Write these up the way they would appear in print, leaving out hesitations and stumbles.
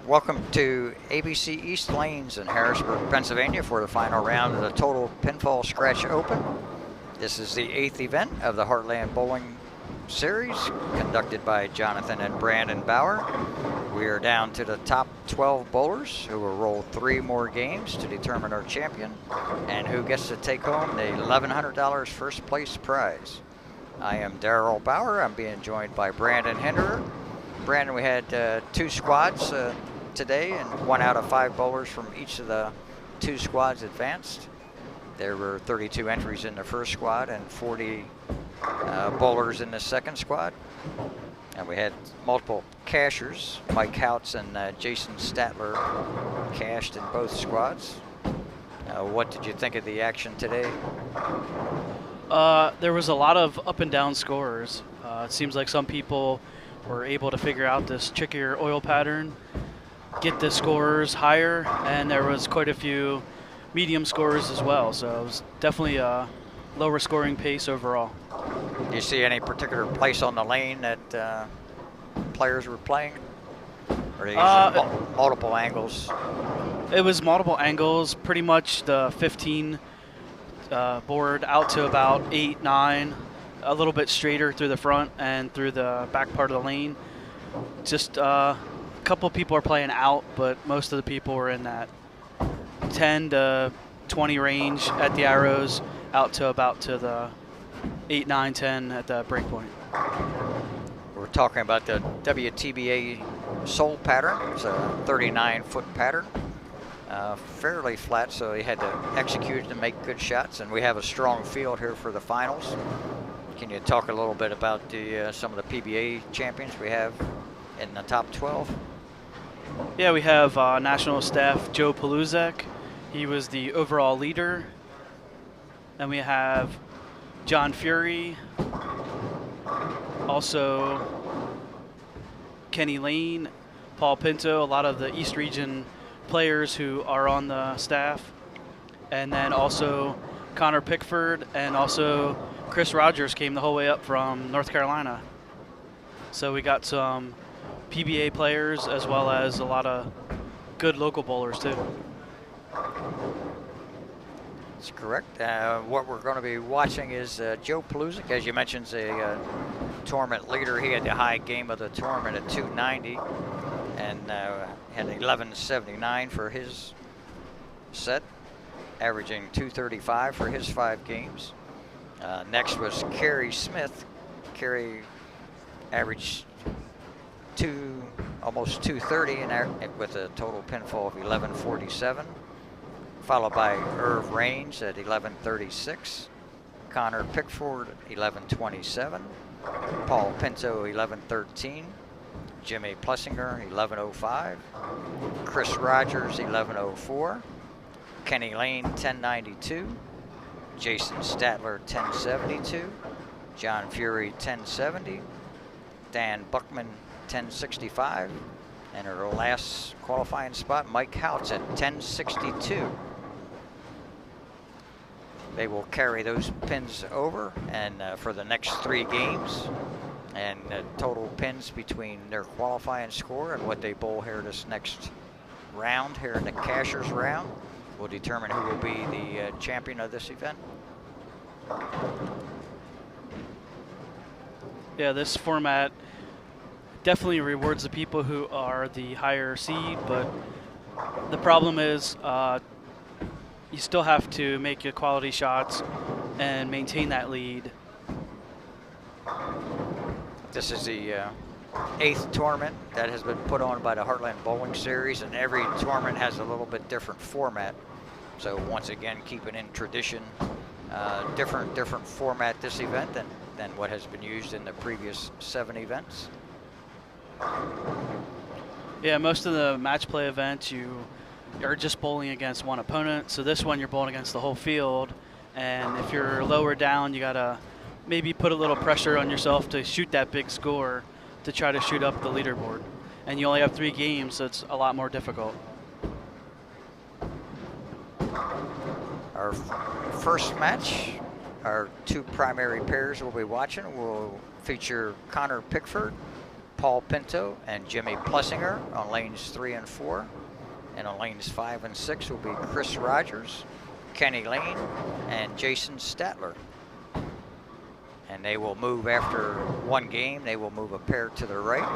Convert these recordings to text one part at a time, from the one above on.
Welcome to ABC East Lanes in Harrisburg, Pennsylvania for the final round of the Total Pinfall Scratch Open. This is the 8th event of the Heartland Bowling Series conducted by Jonathan and Brandon Bauer. We are down to the top 12 bowlers who will roll 3 more games to determine our champion and who gets to take home the $1,100 first place prize. I am Darrell Bauer. I'm being joined by Brandon Hinderer. Brandon, we had 2 squads today, and 1 out of 5 bowlers from each of the 2 squads advanced. There were 32 entries in the first squad and 40 bowlers in the second squad. And we had multiple cashers. Mike Houts and Jason Statler cashed in both squads. What did you think of the action today? There was a lot of up and down scores. It seems like some people were able to figure out this trickier oil pattern, get the scores higher, and there was quite a few medium scores as well. So it was definitely a lower scoring pace overall. Do you see any particular place on the lane that players were playing? Or they using multiple angles? It was multiple angles, pretty much the 15 board out to about 8, 9, a little bit straighter through the front and through the back part of the lane. Just a couple people are playing out, but most of the people were in that 10 to 20 range at the arrows, out to about to the 8, 9, 10 at the break point. We're talking about the WTBA Soul pattern. It's a 39-foot pattern. Fairly flat, so he had to execute and make good shots, and we have a strong field here for the finals. Can you talk a little bit about some of the PBA champions we have in the top 12? Yeah, we have national staff Joe Paluzek. He was the overall leader. Then we have John Fury, also Kenny Lane, Paul Pinto, a lot of the East Region players who are on the staff, and then also Connor Pickford, and also Chris Rogers came the whole way up from North Carolina. So we got some PBA players as well as a lot of good local bowlers too. That's correct. What we're going to be watching is Joe Paluzek, as you mentioned, is a tournament leader. He had the high game of the tournament at 290 and had 1179 for his set, averaging 235 for his 5 games. Next was Kerry Smith. Kerry averaged almost 230 and with a total pinfall of 1147. Followed by Irv Raines at 1136. Connor Pickford 1127. Paul Pinto 1113. Jimmy Plessinger 1105. Chris Rogers 1104. Kenny Lane 1092. Jason Statler 1072. John Fury 1070. Dan Buckman 1065. And our last qualifying spot, Mike Houts at 1062. They will carry those pins over and for the next 3 games, and total pins between their qualifying score and what they bowl here this next round here in the cashers round will determine who will be the champion of this event. Yeah, this format definitely rewards the people who are the higher seed, but the problem is you still have to make your quality shots and maintain that lead. This is the 8th tournament that has been put on by the Heartland Bowling Series, and every tournament has a little bit different format. So once again, keeping in tradition, different format this event than what has been used in the previous 7 events. Yeah, most of the match play events you are just bowling against one opponent. So this one you're bowling against the whole field, and if you're lower down, you gotta maybe put a little pressure on yourself to shoot that big score to try to shoot up the leaderboard. And you only have 3 games, so it's a lot more difficult. Our first match, our 2 primary pairs we'll be watching will feature Connor Pickford, Paul Pinto and Jimmy Plessinger on lanes 3 and 4. And on lanes 5 and 6 will be Chris Rogers, Kenny Lane, and Jason Statler. And they will move after one game. They will move a pair to the right,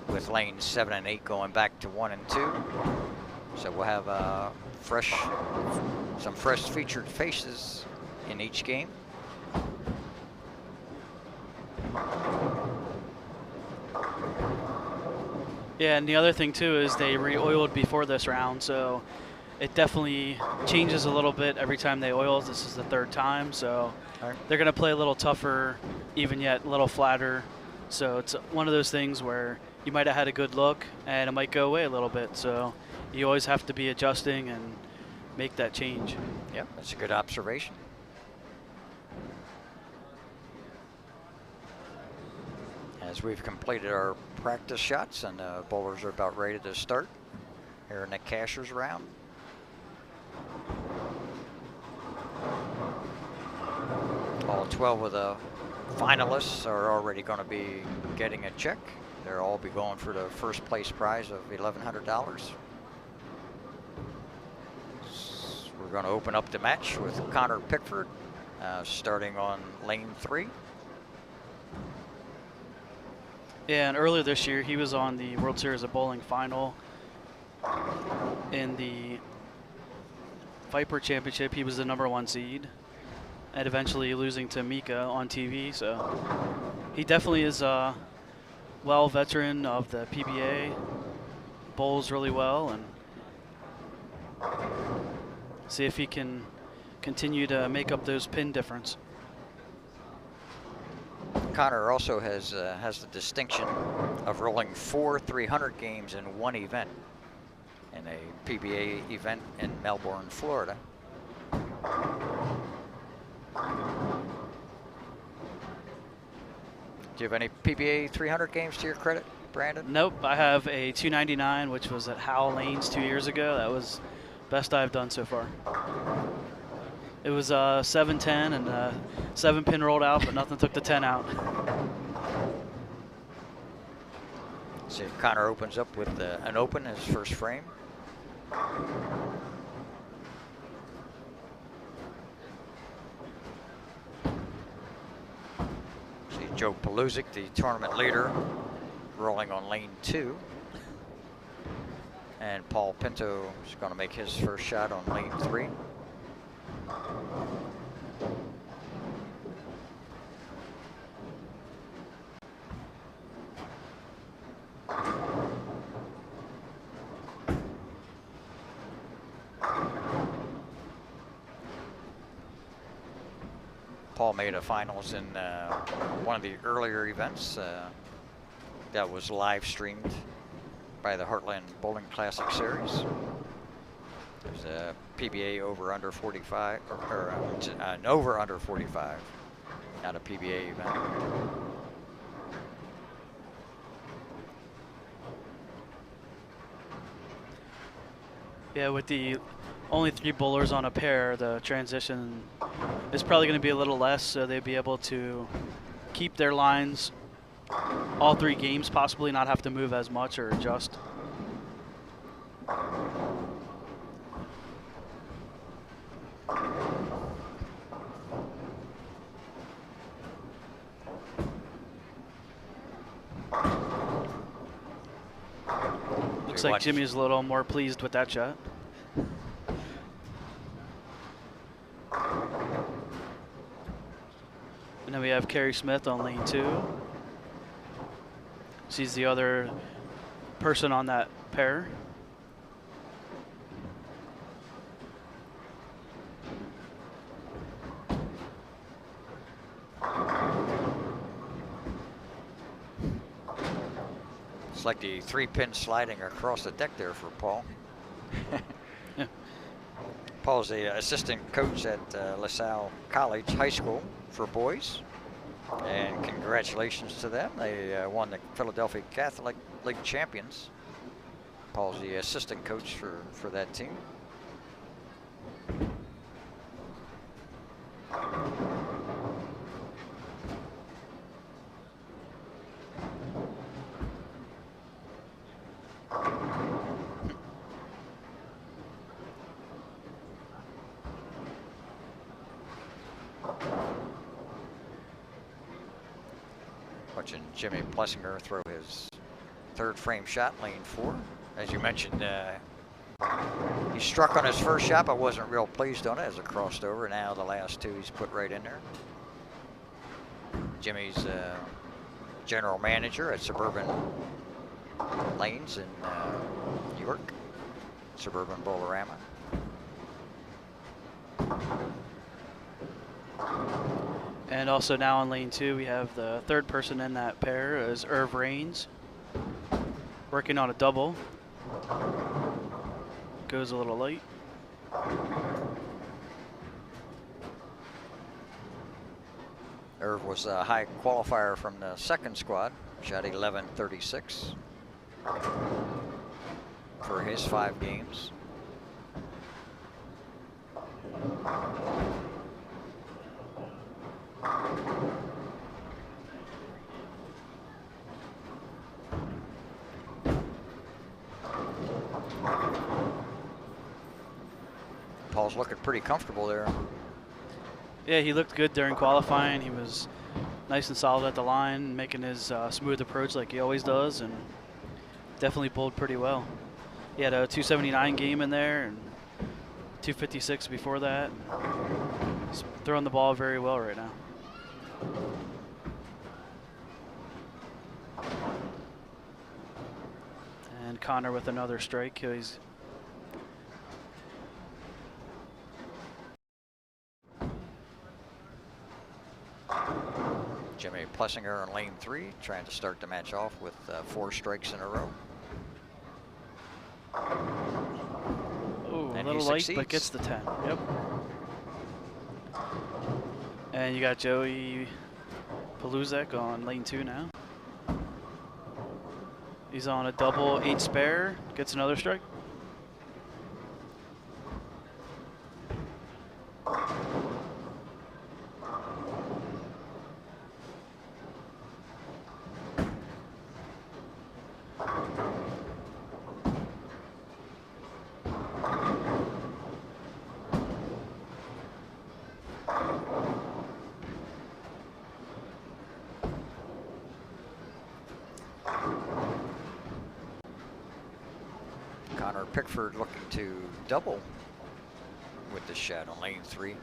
with lanes 7 and 8 going back to 1 and 2. So we'll have some fresh featured faces in each game. Yeah, and the other thing too is they re-oiled before this round, so it definitely changes a little bit every time they oil. This is the 3rd time, so they're going to play a little tougher, even yet a little flatter. So it's one of those things where you might have had a good look and it might go away a little bit. So you always have to be adjusting and make that change. Yep, that's a good observation. As we've completed our practice shots and the bowlers are about ready to start here in the cashers round. All 12 of the finalists are already going to be getting a check. They'll all be going for the first place prize of $1,100. We're going to open up the match with Connor Pickford starting on lane 3. Yeah, and earlier this year he was on the World Series of Bowling final. In the Viper Championship, he was the #1 seed, and eventually losing to Mika on TV. So he definitely is a veteran of the PBA, bowls really well, and see if he can continue to make up those pin difference. Connor also has the distinction of rolling 4 300 games in one event, in a PBA event in Melbourne, Florida. Do you have any PBA 300 games to your credit, Brandon? Nope, I have a 299, which was at Howell Lanes 2 years ago. That was best I've done so far. It was 7-10 and 7 pin rolled out, but nothing took the 10 out. See, Connor opens up with an open as first frame. See Joe Paluzik, the tournament leader, rolling on lane 2. And Paul Pinto is going to make his first shot on lane 3. Paul made a finals in one of the earlier events that was live streamed by the Heartland Bowling Classic Series. There's a PBA over under 45, or an over under 45, not a PBA event. Yeah, with the only 3 bowlers on a pair, the transition is probably going to be a little less, so they'll be able to keep their lines all 3 games, possibly not have to move as much or adjust. Looks like Jimmy's a little more pleased with that shot. And then we have Kerry Smith on lane 2. She's the other person on that pair. It's like the 3-pin sliding across the deck there for Paul. Yeah. Paul's the assistant coach at LaSalle College High School for boys. And congratulations to them. They won the Philadelphia Catholic League champions. Paul's the assistant coach for that team. Watching Jimmy Plessinger throw his third frame shot, lane 4. As you mentioned, he struck on his first shot, but wasn't real pleased on it as it crossed over. Now the last 2 he's put right in there. Jimmy's general manager at Suburban Lanes in New York, Suburban Bolorama. And also now on lane 2, we have the third person in that pair is Irv Raines, working on a double. Goes a little late. Irv was a high qualifier from the second squad, shot 11.36 for his 5 games. Paul's looking pretty comfortable there. Yeah, he looked good during qualifying. He was nice and solid at the line, making his smooth approach like he always does, and definitely bowled pretty well. He had a 279 game in there and 256 before that. He's throwing the ball very well right now. And Connor with another strike. He's Jimmy Plessinger on lane 3, trying to start the match off with 4 strikes in a row. Ooh, And a little light, but gets the 10. Yep. And you got Joey Paluzek on lane 2 now. He's on a double 8 spare, gets another strike. Connor Pickford looking to double with the shot on lane 3.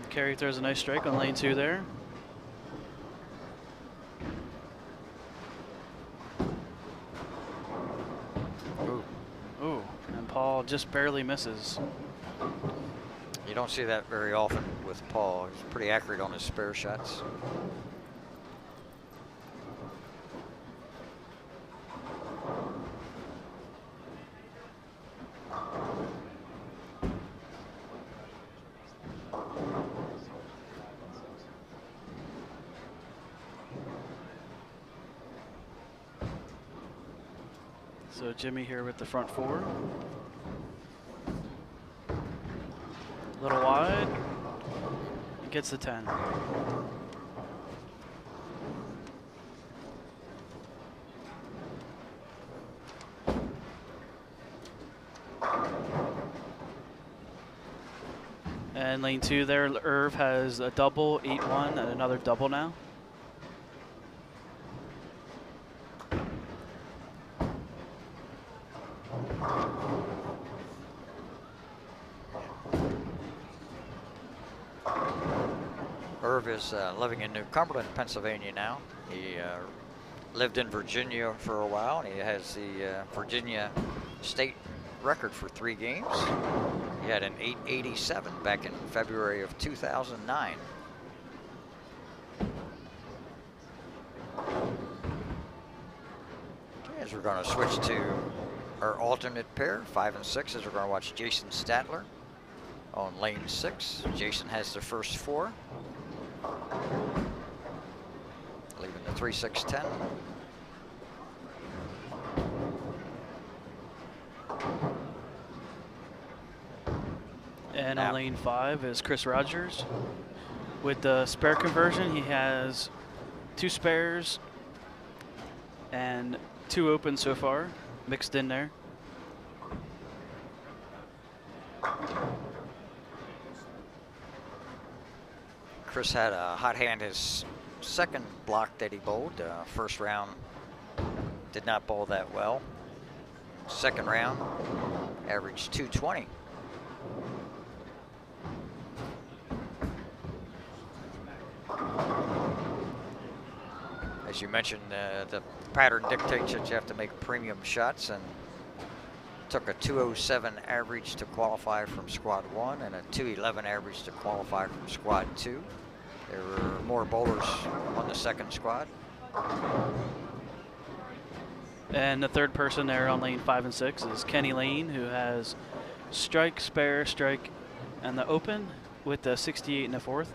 Carey throws a nice strike on lane 2 there. Ooh, and Paul just barely misses. You don't see that very often with Paul. He's pretty accurate on his spare shots. So Jimmy here with the front 4. A little wide. He gets the 10. And lane 2 there, Irv has a double, 8-1, and another double now. Irv is living in New Cumberland, Pennsylvania now. He lived in Virginia for a while, and he has the Virginia state record for 3 games. He had an 887 back in February of 2009. As we're going to switch to our alternate pair, 5 and 6, as we're going to watch Jason Statler on lane 6. Jason has the first 4. Leaving the 3-6-10. And on lane 5 is Chris Rogers. With the spare conversion, he has 2 spares and 2 open so far, mixed in there. Chris had a hot hand his second block that he bowled. First round did not bowl that well. Second round averaged 220. As you mentioned, the pattern dictates that you have to make premium shots, and took a 207 average to qualify from squad 1 and a 211 average to qualify from squad 2. There were more bowlers on the second squad. And the third person there on lane 5 and 6 is Kenny Lane, who has strike, spare, strike, and the open with the 68 in the fourth.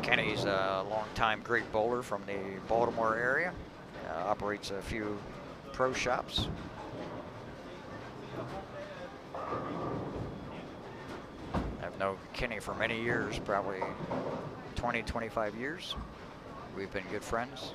Kenny's a longtime great bowler from the Baltimore area. Operates a few pro shops. I've known Kenny for many years, probably 20, 25 years. We've been good friends.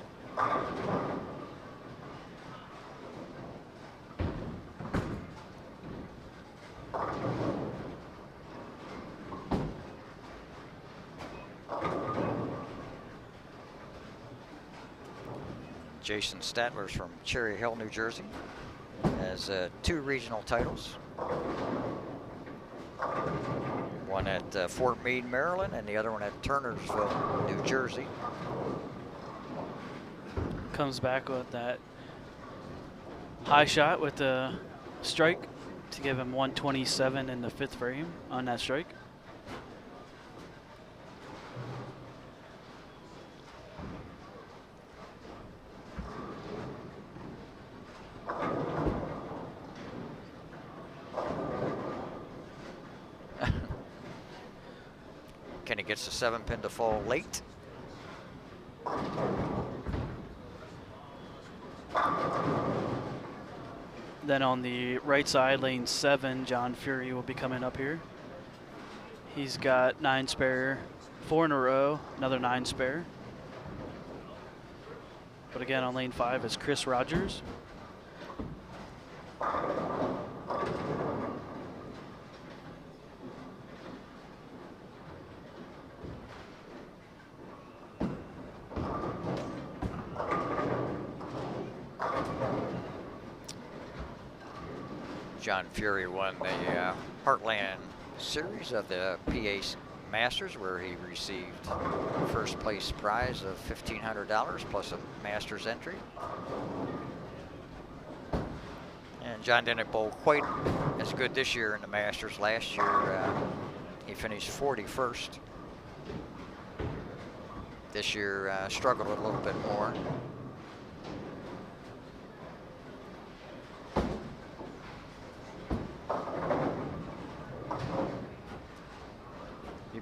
Jason Statler's from Cherry Hill, New Jersey. Has 2 regional titles. One at Fort Meade, Maryland, and the other one at Turnersville, New Jersey. Comes back with that high shot with the strike to give him 127 in the 5th frame on that strike. Kenny gets the 7-pin to fall late. Then on the right side, lane 7, John Fury will be coming up here. He's got 9 spare, 4 in a row, another 9 spare. But again, on lane 5 is Chris Rogers. John Fury won the Heartland series of the PA Masters, where he received first place prize of $1,500 plus a Masters entry. And John didn't bowl quite as good this year in the Masters. Last year he finished 41st. This year struggled a little bit more.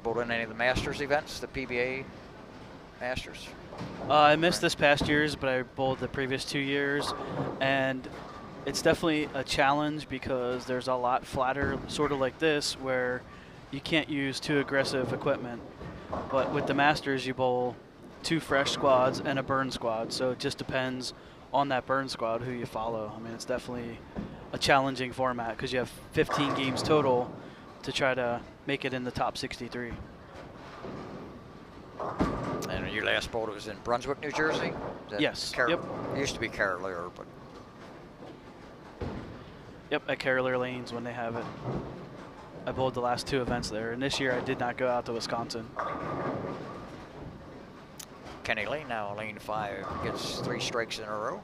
Bowled in any of the Masters events, the PBA Masters? I missed this past year's, but I bowled the previous 2 years, and it's definitely a challenge because there's a lot flatter, sort of like this, where you can't use too aggressive equipment. But with the Masters, you bowl 2 fresh squads and a burn squad, so it just depends on that burn squad who you follow. I mean, it's definitely a challenging format because you have 15 games total to try to make it in the top 63. And your last bowl was in Brunswick, New Jersey? Yes. Yep. It used to be Carolier, but. Yep, at Carolier Lanes when they have it. I bowled the last 2 events there, and this year I did not go out to Wisconsin. Kenny Lane now, lane 5, gets 3 strikes in a row.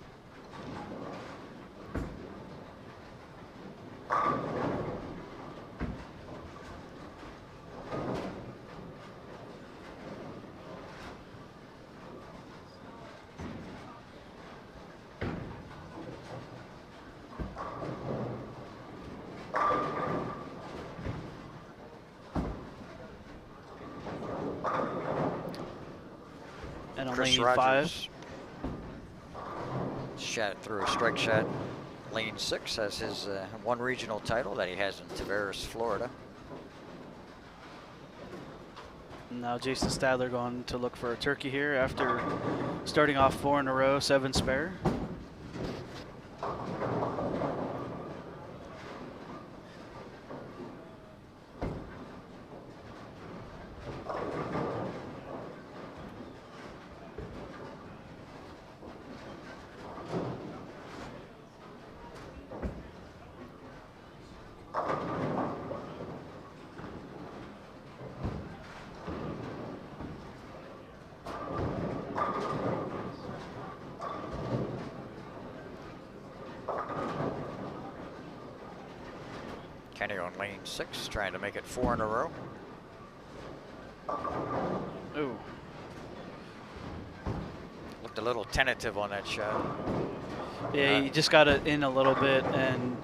And on Chris lane Rogers. 5, shot through a strike shot. Lane 6 has his one regional title that he has in Tavares, Florida. Now Jason Stadler going to look for a turkey here after starting off 4 in a row, 7 spare. Kenny on lane 6, trying to make it 4 in a row. Ooh. Looked a little tentative on that shot. Yeah, you just got it in a little bit, and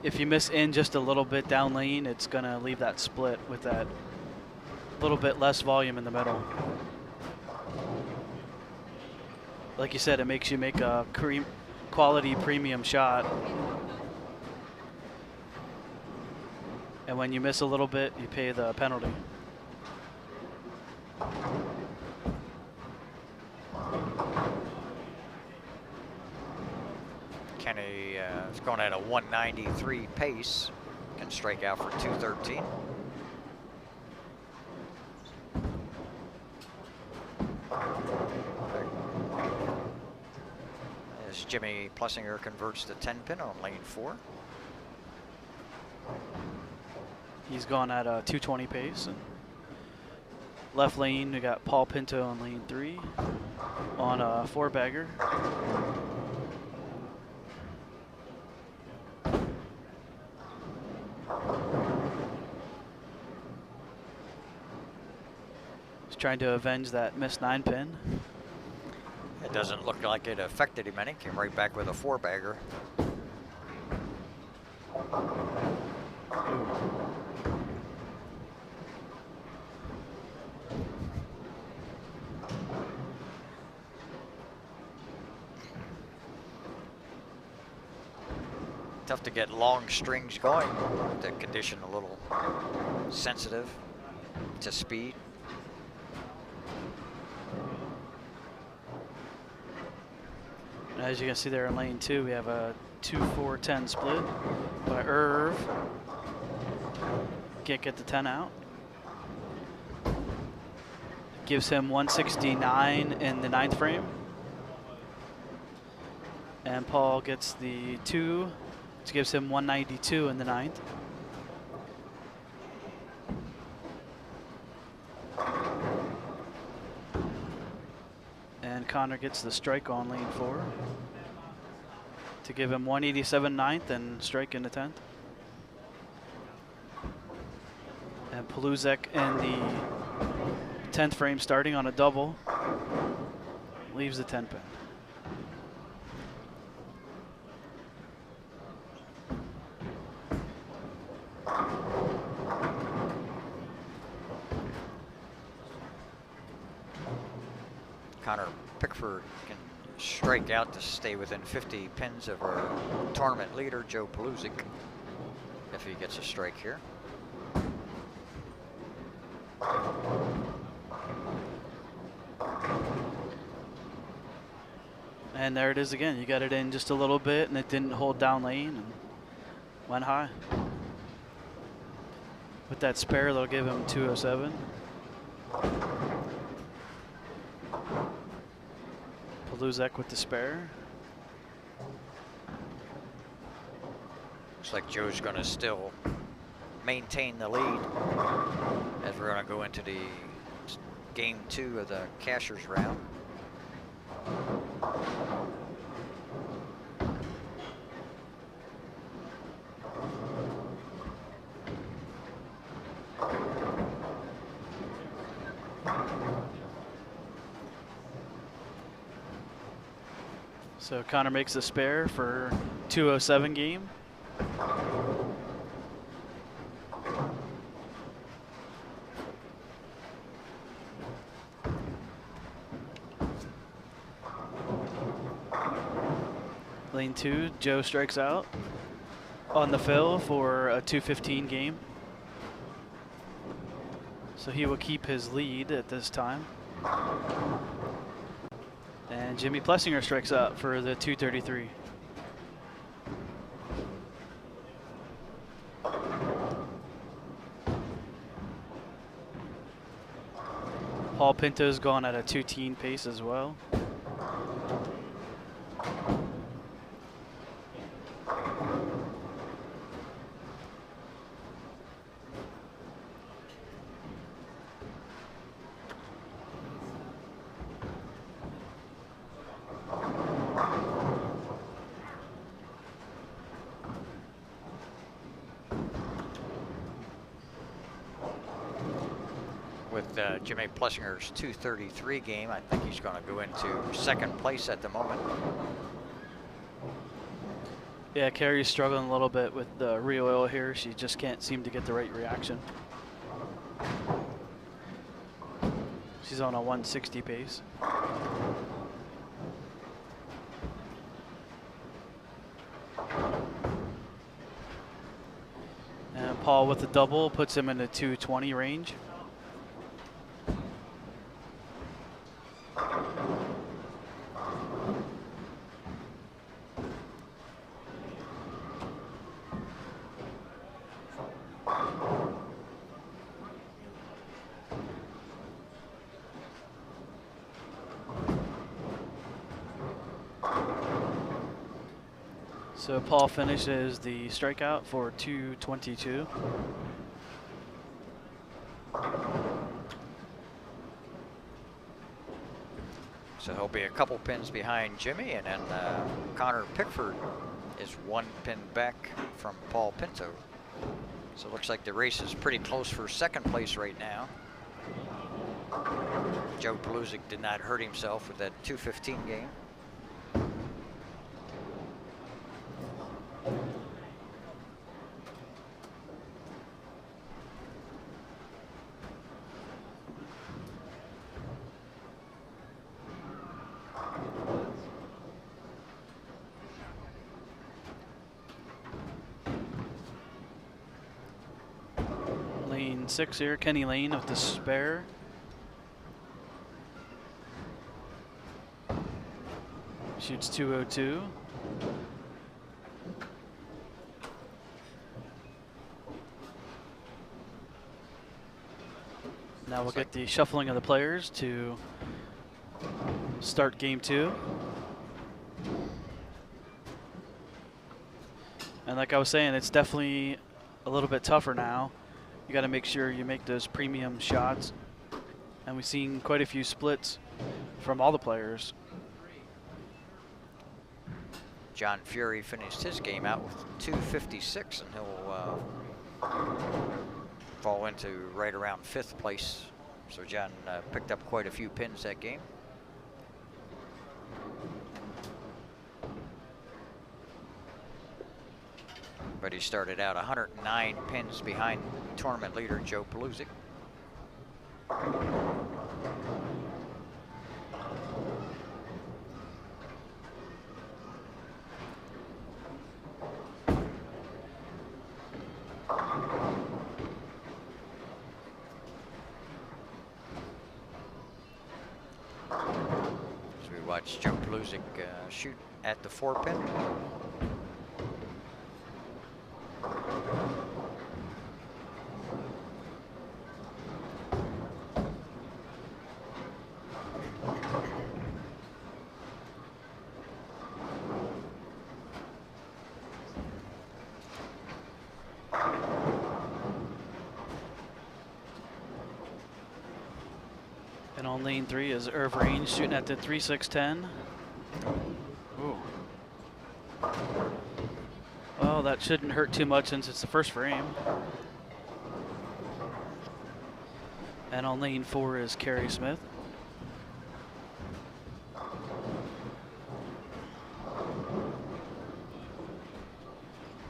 if you miss in just a little bit down lane, it's going to leave that split with that little bit less volume in the middle. Like you said, it makes you make a quality premium shot. And when you miss a little bit, you pay the penalty. Kenny is going at a 193 pace. Can strike out for 213. As Jimmy Plessinger converts the 10 pin on lane 4. He's gone at a 220 pace. And left lane, we got Paul Pinto on lane 3 on a 4-bagger. He's trying to avenge that missed 9-pin. It doesn't look like it affected him any. Came right back with a 4-bagger. Tough to get long strings going. The condition a little sensitive to speed. As you can see there in lane 2, we have a 2-4-10 split by Irv. Can't get the 10 out. Gives him 169 in the 9th frame. And Paul gets the 2, which gives him 192 in the 9th. And Connor gets the strike on lane 4 to give him 187 9th and strike in the 10th. And Paluzek in the 10th frame starting on a double leaves the 10 pin. Connor Pickford can strike out to stay within 50 pins of our tournament leader, Joe Paluzik, if he gets a strike here. And there it is again. You got it in just a little bit, and it didn't hold down lane and went high. With that spare, they'll give him 207. Paluzek with the spare. Looks like Joe's going to still maintain the lead as we're going to go into the game 2 of the cashier's round. So Connor makes a spare for 207 game. Lane 2, Joe strikes out on the fill for a 2:15 game. So he will keep his lead at this time. And Jimmy Plessinger strikes out for the 2:33. Paul Pinto's gone at a 2:10 pace as well. With Jimmy Plessinger's 2:33 game, I think he's going to go into second place at the moment. Yeah, Carrie's struggling a little bit with the re-oil here. She just can't seem to get the right reaction. She's on a 160 pace. And Paul with the double puts him in the 220 range. So Paul finishes the strikeout for 222. So he'll be a couple pins behind Jimmy, and then Connor Pickford is one pin back from Paul Pinto. So it looks like the race is pretty close for second place right now. Joe Paluzik did not hurt himself with that 2:15 game. Lane 6 here, Kenny Lane with the spare. Shoots 202. Now we'll get the shuffling of the players to start game 2. And like I was saying, it's definitely a little bit tougher now. You got to make sure you make those premium shots. And we've seen quite a few splits from all the players. John Fury finished his game out with 2:56, and he'll fall into right around 5th place. So John picked up quite a few pins that game. But he started out 109 pins behind tournament leader Joe Paluzik. As we watch Joe Paluzik shoot at the 4-pin. And on lane 3 is Irv Range shooting at the 3.610. Ooh. Well, that shouldn't hurt too much since it's the first frame. And on lane 4 is Kerry Smith.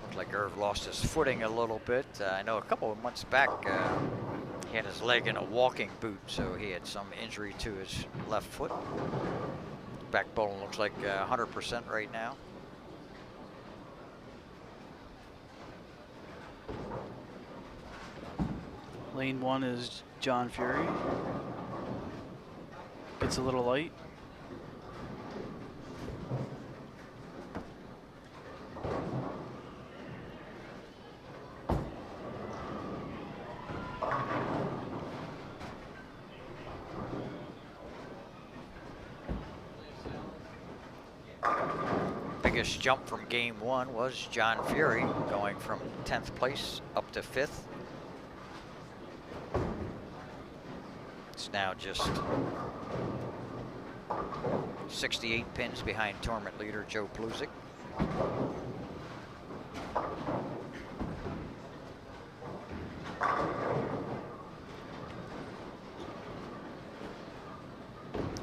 Looked like Irv lost his footing a little bit. I know a couple of months back he had his leg in a walking boot, so he had some injury to his left foot. Back bowling looks like 100% right now. Lane 1 is John Fury. Gets a little light. Biggest jump from game 1 was John Fury, going from 10th place up to 5th. It's now just 68 pins behind tournament leader Joe Plusic.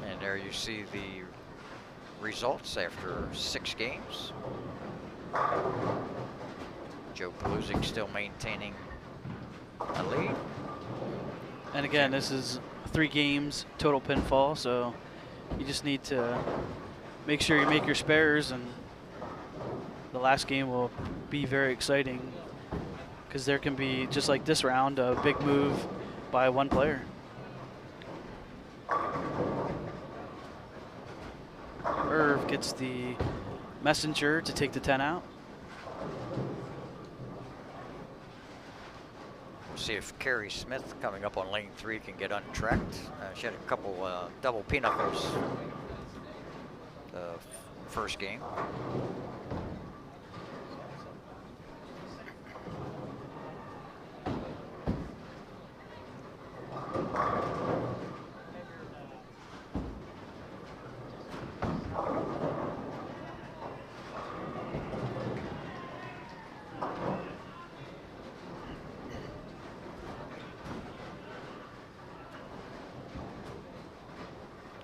And there you see the results after 6 games. Joe Plusic still maintaining a lead. And again, this is 3 games total pinfall, so you just need to make sure you make your spares, and the last game will be very exciting because there can be, just like this round, a big move by one player. Irv gets the messenger to take the 10 out. See if Carrie Smith, coming up on lane 3, can get untracked. She had a couple double pinnacles the first game.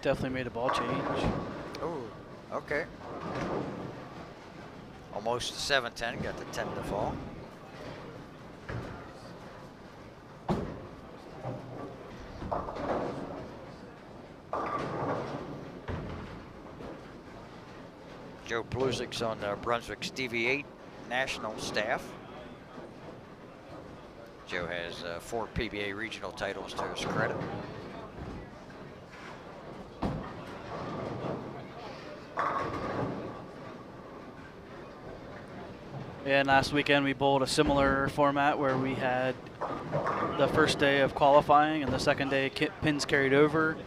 Definitely made a ball change. Oh, okay. Almost 7-10, got the 10 to fall. Joe Plusic's on Brunswick's DV8 national staff. Joe has 4 PBA regional titles to his credit. And last weekend we bowled a similar format where we had the first day of qualifying and the second day pins carried over.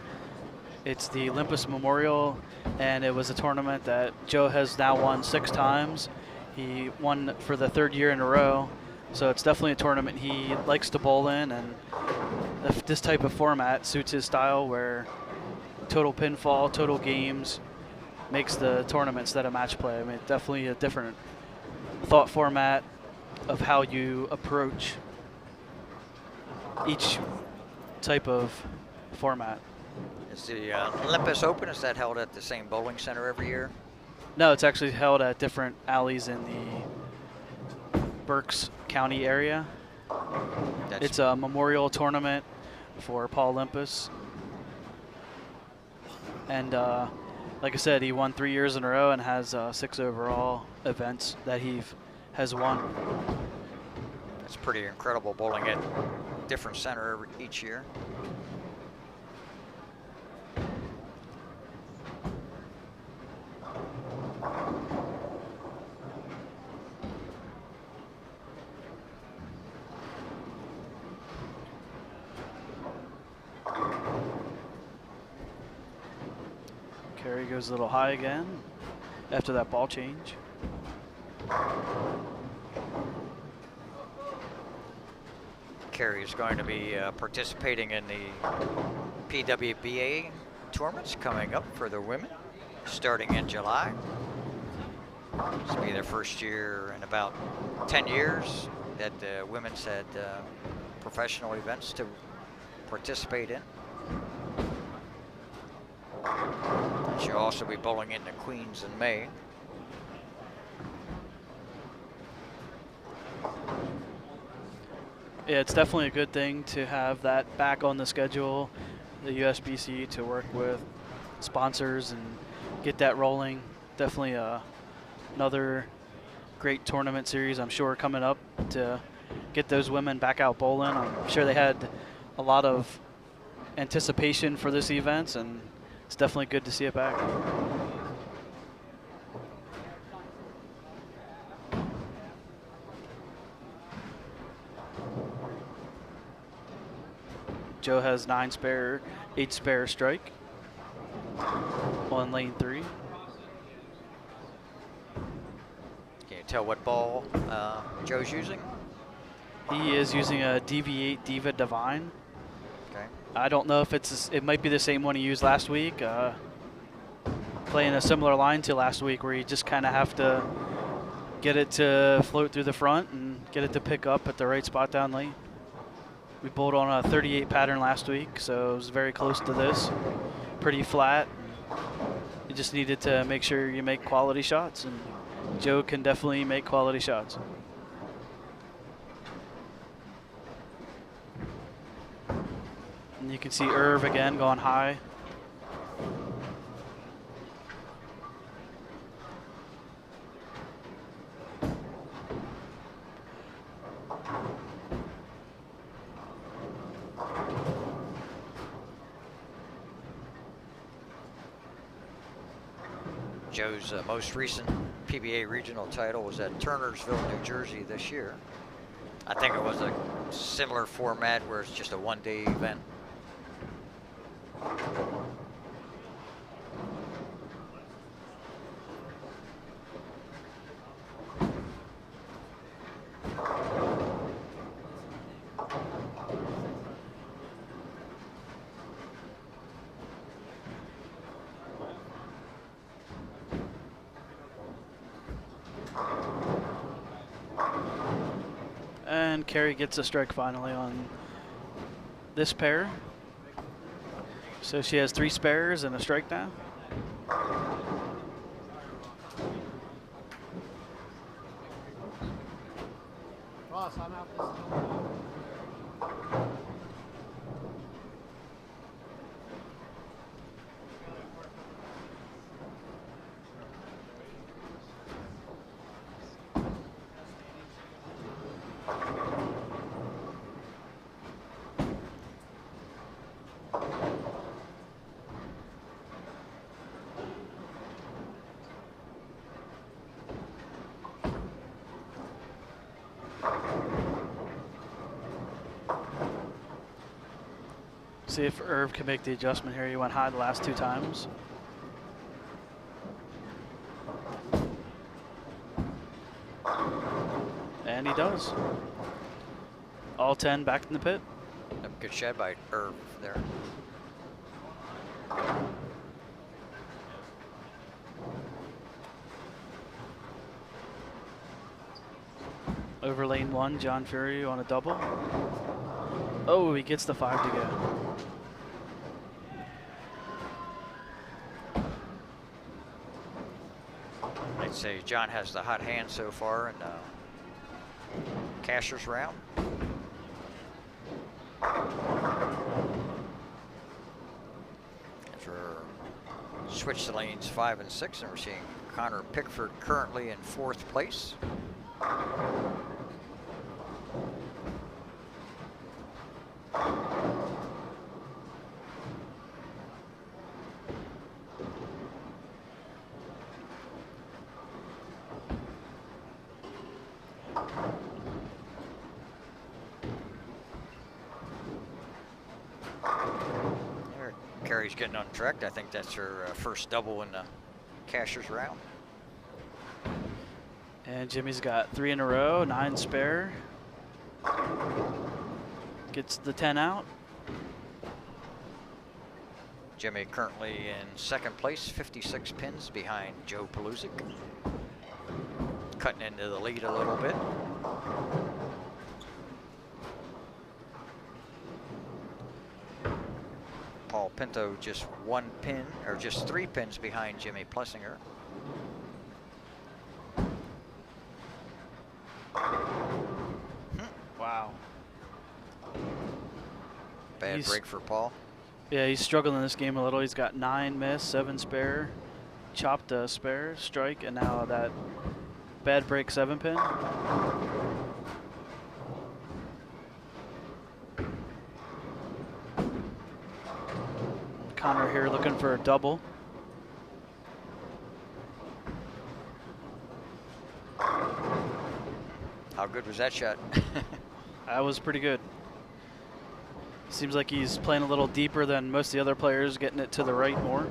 It's the Olympus Memorial, and it was a tournament that Joe has now won 6 times. He won for the 3rd year in a row, so it's definitely a tournament he likes to bowl in, and this type of format suits his style, where total pinfall, total games makes the tournament instead of match play. I mean, definitely a different thought format of how you approach each type of format. Is the Olympus Open, is that held at the same bowling center every year? No, it's actually held at different alleys in the Berks County area. It's a memorial tournament for Paul Olympus. And like I said, he won 3 years in a row and has 6 overall events that he has won. That's pretty incredible, bowling at different center each year. Carey goes a little high again after that ball change. Carey is going to be participating in the PWBA tournaments coming up for the women, starting in July. This will be their first year in about 10 years that the women's had professional events to participate in. She'll also be bowling in the Queens in May. Yeah, it's definitely a good thing to have that back on the schedule, the USBC, to work with sponsors and get that rolling. Definitely another great tournament series, I'm sure, coming up to get those women back out bowling. I'm sure they had a lot of anticipation for this event, and it's definitely good to see it back. Joe has 9 spare, 8 spare strike on lane 3. Can you tell what ball Joe's using? He is using a DV8 Diva Divine. Okay. I don't know if it might be the same one he used last week. Playing a similar line to last week, where you just kind of have to get it to float through the front and get it to pick up at the right spot down lane. We bowled on a 38 pattern last week, so it was very close to this. Pretty flat. You just needed to make sure you make quality shots, and Joe can definitely make quality shots. And you can see Irv again going high. Joe's most recent PBA regional title was at Turnersville, New Jersey this year. I think it was a similar format where it's just a one-day event. And Carrie gets a strike finally on this pair. So she has 3 spares and a strike now. Ross, I'm out this. See if Irv can make the adjustment here. He went high the last 2 times. And he does. All 10 back in the pit. Good shed by Irv there. Over lane 1, John Fury on a double. Oh, he gets the 5 to go. I'd say John has the hot hand so far in the Cashers round. As we're switch to lanes 5 and 6, and we're seeing Connor Pickford currently in 4th place. Carrie's getting on track. I think that's her first double in the Cashers round. And Jimmy's got 3 in a row, 9 spare. Gets the 10 out. Jimmy currently in 2nd place, 56 pins behind Joe Pelusic. Cutting into the lead a little bit. Paul Pinto just 1 pin, or just 3 pins behind Jimmy Plessinger. Wow. Bad break for Paul. Yeah, he's struggling in this game a little. He's got 9 miss, 7 spare, chopped a spare, strike, and now that bad break 7 pin. Connor here looking for a double. How good was that shot? That was pretty good. Seems like he's playing a little deeper than most of the other players, getting it to the right more.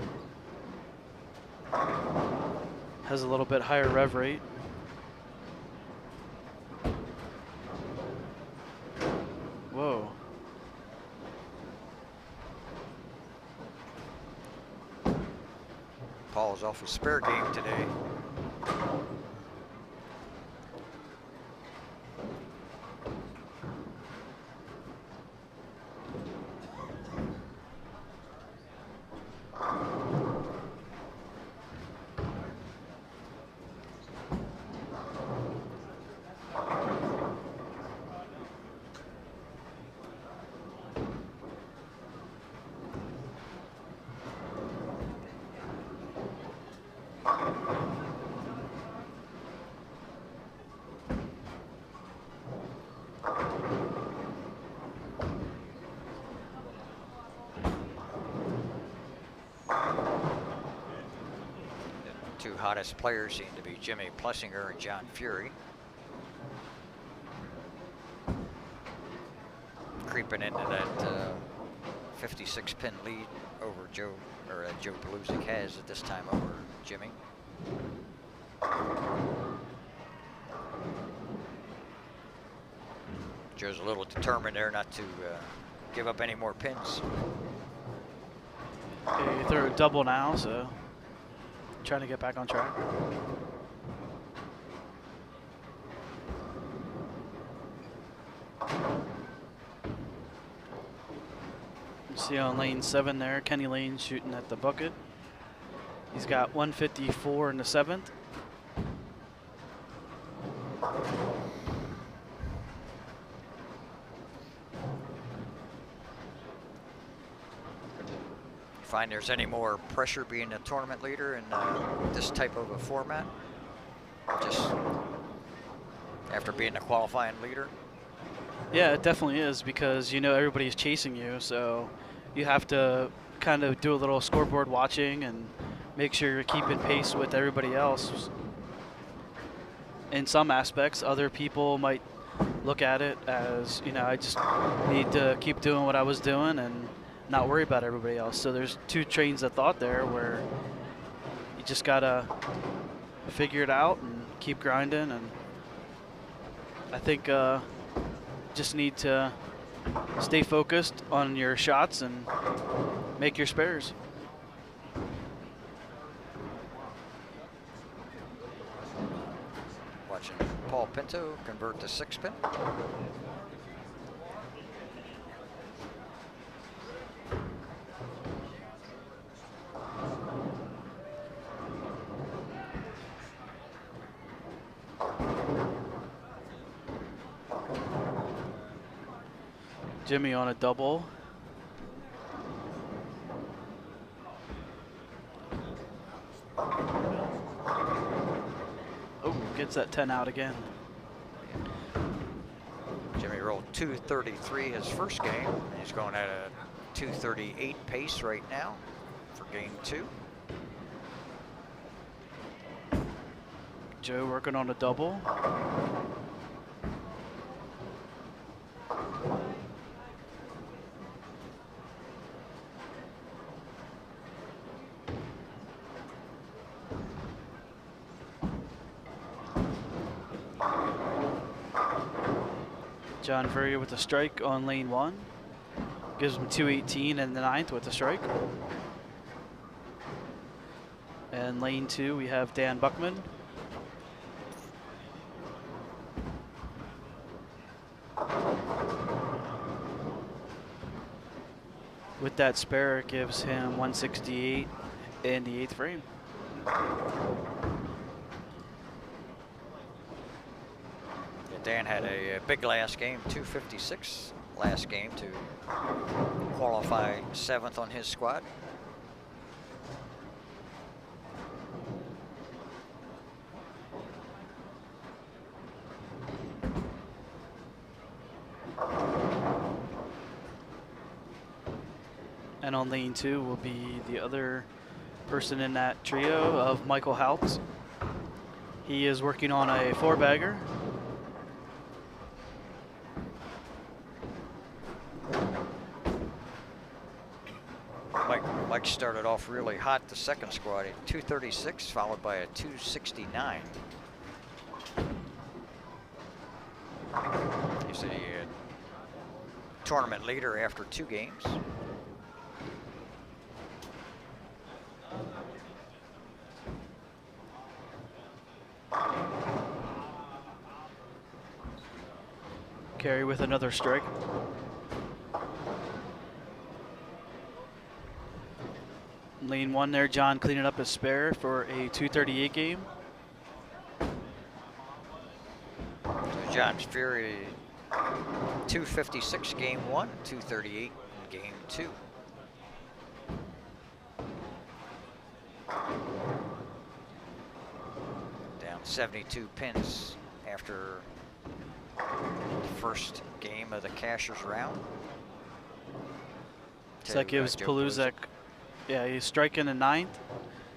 Has a little bit higher rev rate. Whoa. Paul's off his spare game today. Two hottest players seem to be Jimmy Plessinger and John Fury. Creeping into that 56 pin lead over Joe, or Joe Pelusic has at this time over Jimmy. Joe's a little determined there not to give up any more pins. Okay, you throw a double now, so trying to get back on track. You see on lane 7 there, Kenny Lane shooting at the bucket. He's got 154 in the 7th. Find there's any more pressure being a tournament leader in this type of a format? Just after being a qualifying leader? Yeah, it definitely is, because you know everybody's chasing you, so you have to kind of do a little scoreboard watching and make sure you're keeping pace with everybody else. In some aspects, other people might look at it as, you know, I just need to keep doing what I was doing and not worry about everybody else. So there's two trains of thought there where you just gotta figure it out and keep grinding. And I think just need to stay focused on your shots and make your spares. Watching Paul Pinto convert to 6-pin. Jimmy on a double. Oh, gets that 10 out again. Jimmy rolled 233 his first game. He's going at a 238 pace right now for game 2. Joe working on a double. John Furrier with a strike on lane 1. Gives him 218 in the 9th with a strike. And lane 2, we have Dan Buckman. With that spare, it gives him 168 in the 8th frame. Dan had a big last game, 256 last game to qualify 7th on his squad. And on lane 2 will be the other person in that trio of Michael Halps. He is working on a 4-bagger. Mike started off really hot the second squad at 236, followed by a 269. He's a tournament leader after 2 games. Carry with another strike. Lane 1 there, John cleaning up his spare for a 238 game. So John's Fury 256 game 1, 238 in game 2. Down 72 pins after the first game of the Cashers round. So that gives Joe Paluzek, yeah, he's striking the 9th.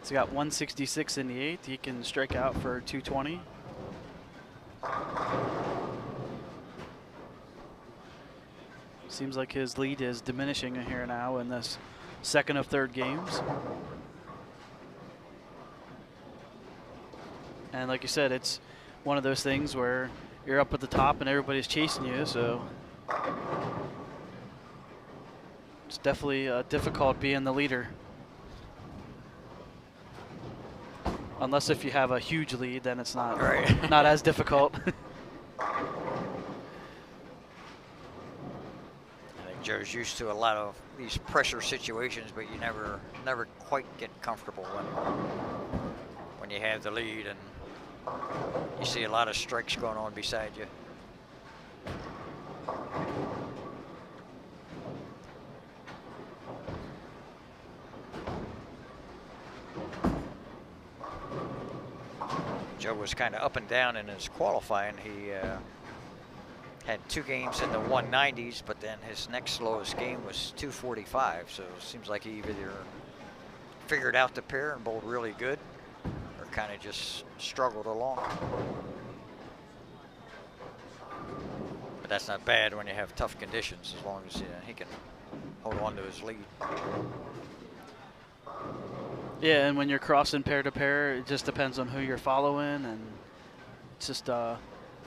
He's got 166 in the 8th. He can strike out for 220. Seems like his lead is diminishing here now in this second of third games. And like you said, it's one of those things where you're up at the top and everybody's chasing you, so it's definitely difficult being the leader. Unless if you have a huge lead, then it's not not as difficult. I think Joe's used to a lot of these pressure situations, but you never quite get comfortable when you have the lead and you see a lot of strikes going on beside you. Joe was kind of up and down in his qualifying. He had 2 games in the 190s, but then his next slowest game was 245. So it seems like he either figured out the pair and bowled really good, or kind of just struggled along. But that's not bad when you have tough conditions, as long as he can hold on to his lead. Yeah, and when you're crossing pair to pair, it just depends on who you're following, and it's just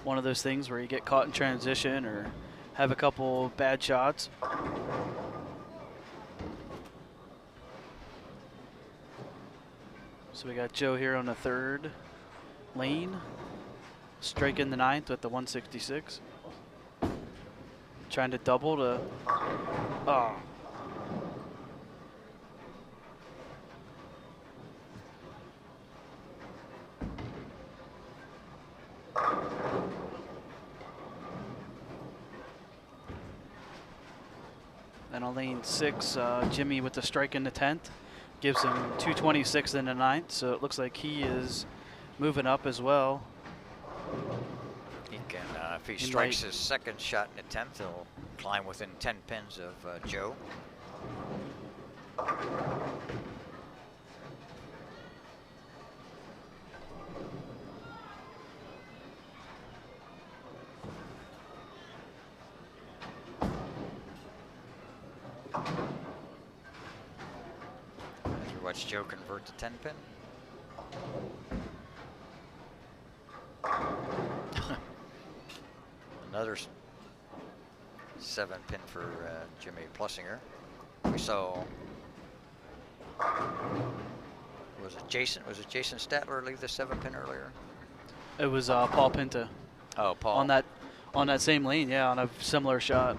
one of those things where you get caught in transition or have a couple bad shots. So we got Joe here on the 3rd lane, striking the 9th with the 166. Trying to double to, oh. And on lane 6, Jimmy with the strike in the 10th gives him 226 in the 9th, so it looks like he is moving up as well. He can, if he strikes his second shot in the 10th, he'll climb within 10 pins of Joe. As we watch Joe convert to 10 pin. Another 7 pin for Jimmy Plussinger. We saw, was it Jason Statler leave the 7 pin earlier? It was Paul Pinta. Oh, Paul. On that same lane, yeah, on a similar shot.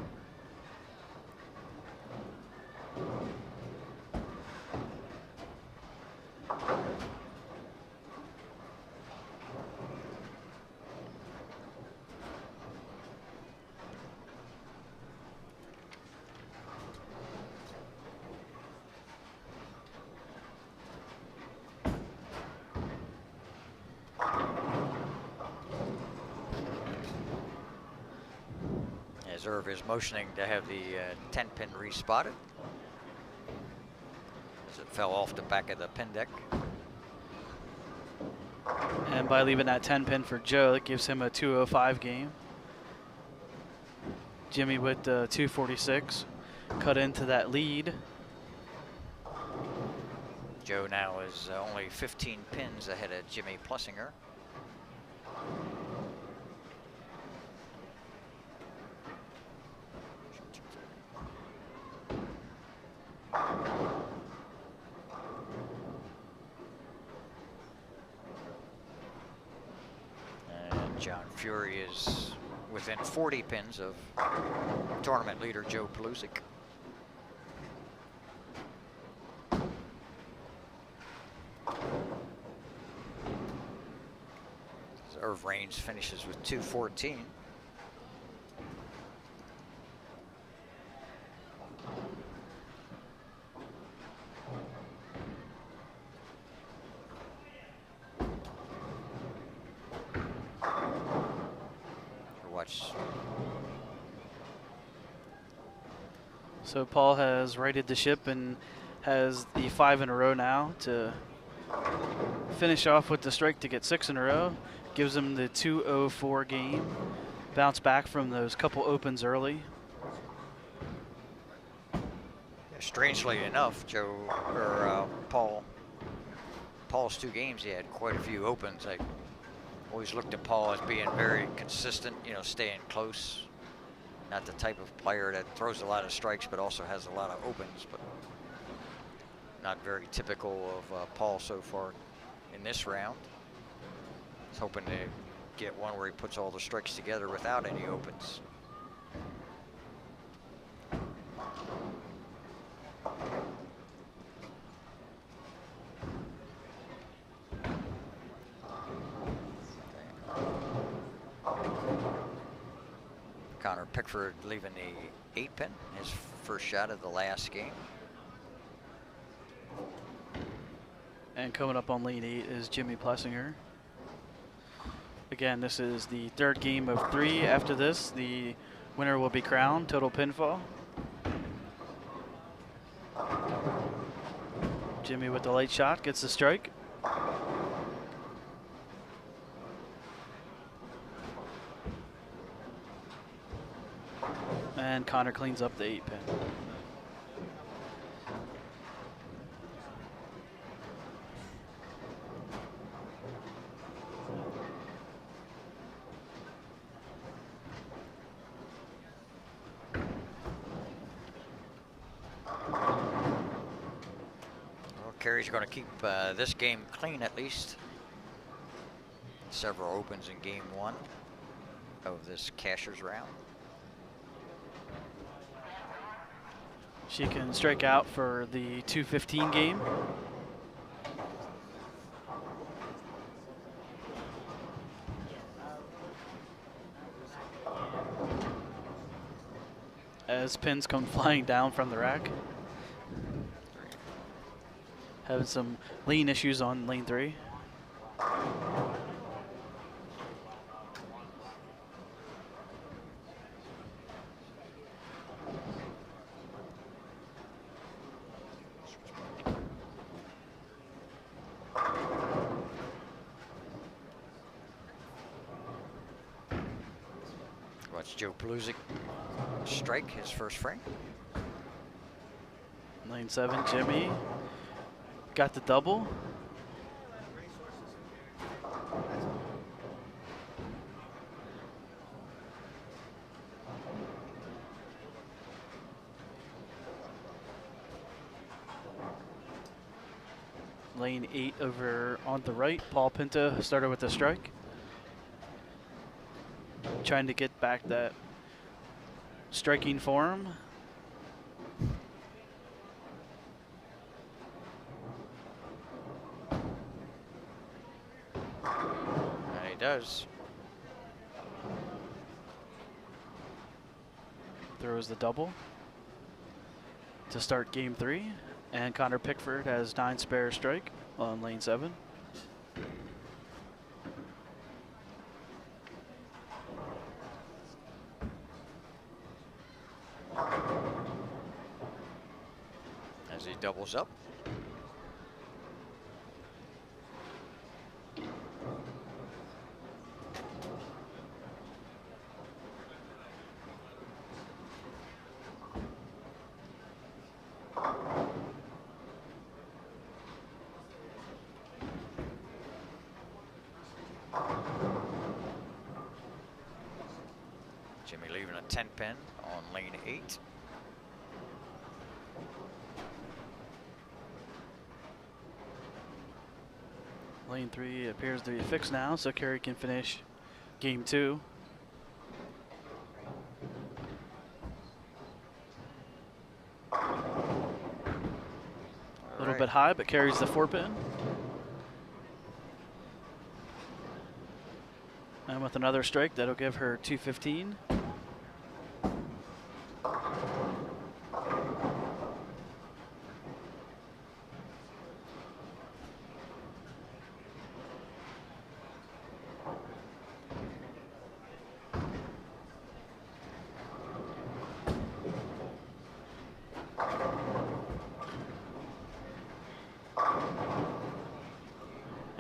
Irv is motioning to have the 10 pin respotted. fell off the back of the pin deck. And by leaving that 10 pin for Joe, that gives him a 205 game. Jimmy with the 246 cut into that lead. Joe now is only 15 pins ahead of Jimmy Plessinger. And John Fury is within 40 pins of tournament leader Joe Pelusic. Irv Raines finishes with 214. Watch. So Paul has righted the ship and has the 5 in a row now to finish off with the strike to get 6 in a row. Gives him the 204 game. Bounce back from those couple opens early. Strangely enough, Paul's 2 games, he had quite a few opens. I always looked at Paul as being very consistent, you know, staying close. Not the type of player that throws a lot of strikes, but also has a lot of opens. But not very typical of Paul so far in this round. He's hoping to get one where he puts all the strikes together without any opens. Connor Pickford leaving the 8 pin, his first shot of the last game. And coming up on lane 8 is Jimmy Plessinger. Again, this is the 3rd game of 3. After this, the winner will be crowned, total pinfall. Jimmy with the late shot gets the strike. And Connor cleans up the 8 pin. Kerry's going to keep this game clean at least. Several opens in game 1 of this cashier's round. She can strike out for the 215 game. As pins come flying down from the rack. Having some lane issues on lane 3. Watch Joe Pelusic strike his first frame. Lane 7, Jimmy. Got the double. Lane 8 over on the right. Paul Pinta started with the strike. Trying to get back that striking form. Does. Throws the double to start game 3, and Connor Pickford has 9 spare strike on lane 7. As he doubles up. Jimmy leaving a 10 pin on lane 8. Lane 3 appears to be fixed now, so Kerry can finish game 2. A little bit high, but carries the 4 pin. And with another strike, that'll give her 215.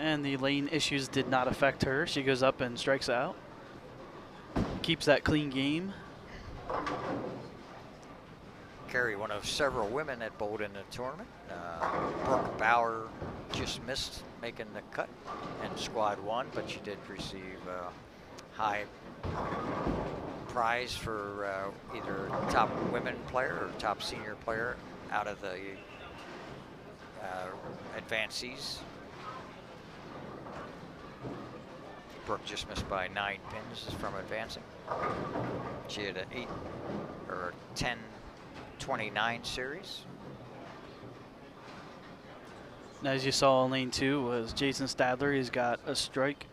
And the lane issues did not affect her. She goes up and strikes out. Keeps that clean game. Kerry, one of several women that bowled in the tournament. Brooke Bauer just missed making the cut in squad 1, but she did receive a high prize for either top women player or top senior player out of the advancees. Brooke just missed by 9 pins from advancing. She had an 10-29 series. And as you saw in lane 2 was Jason Stadler. He's got a strike,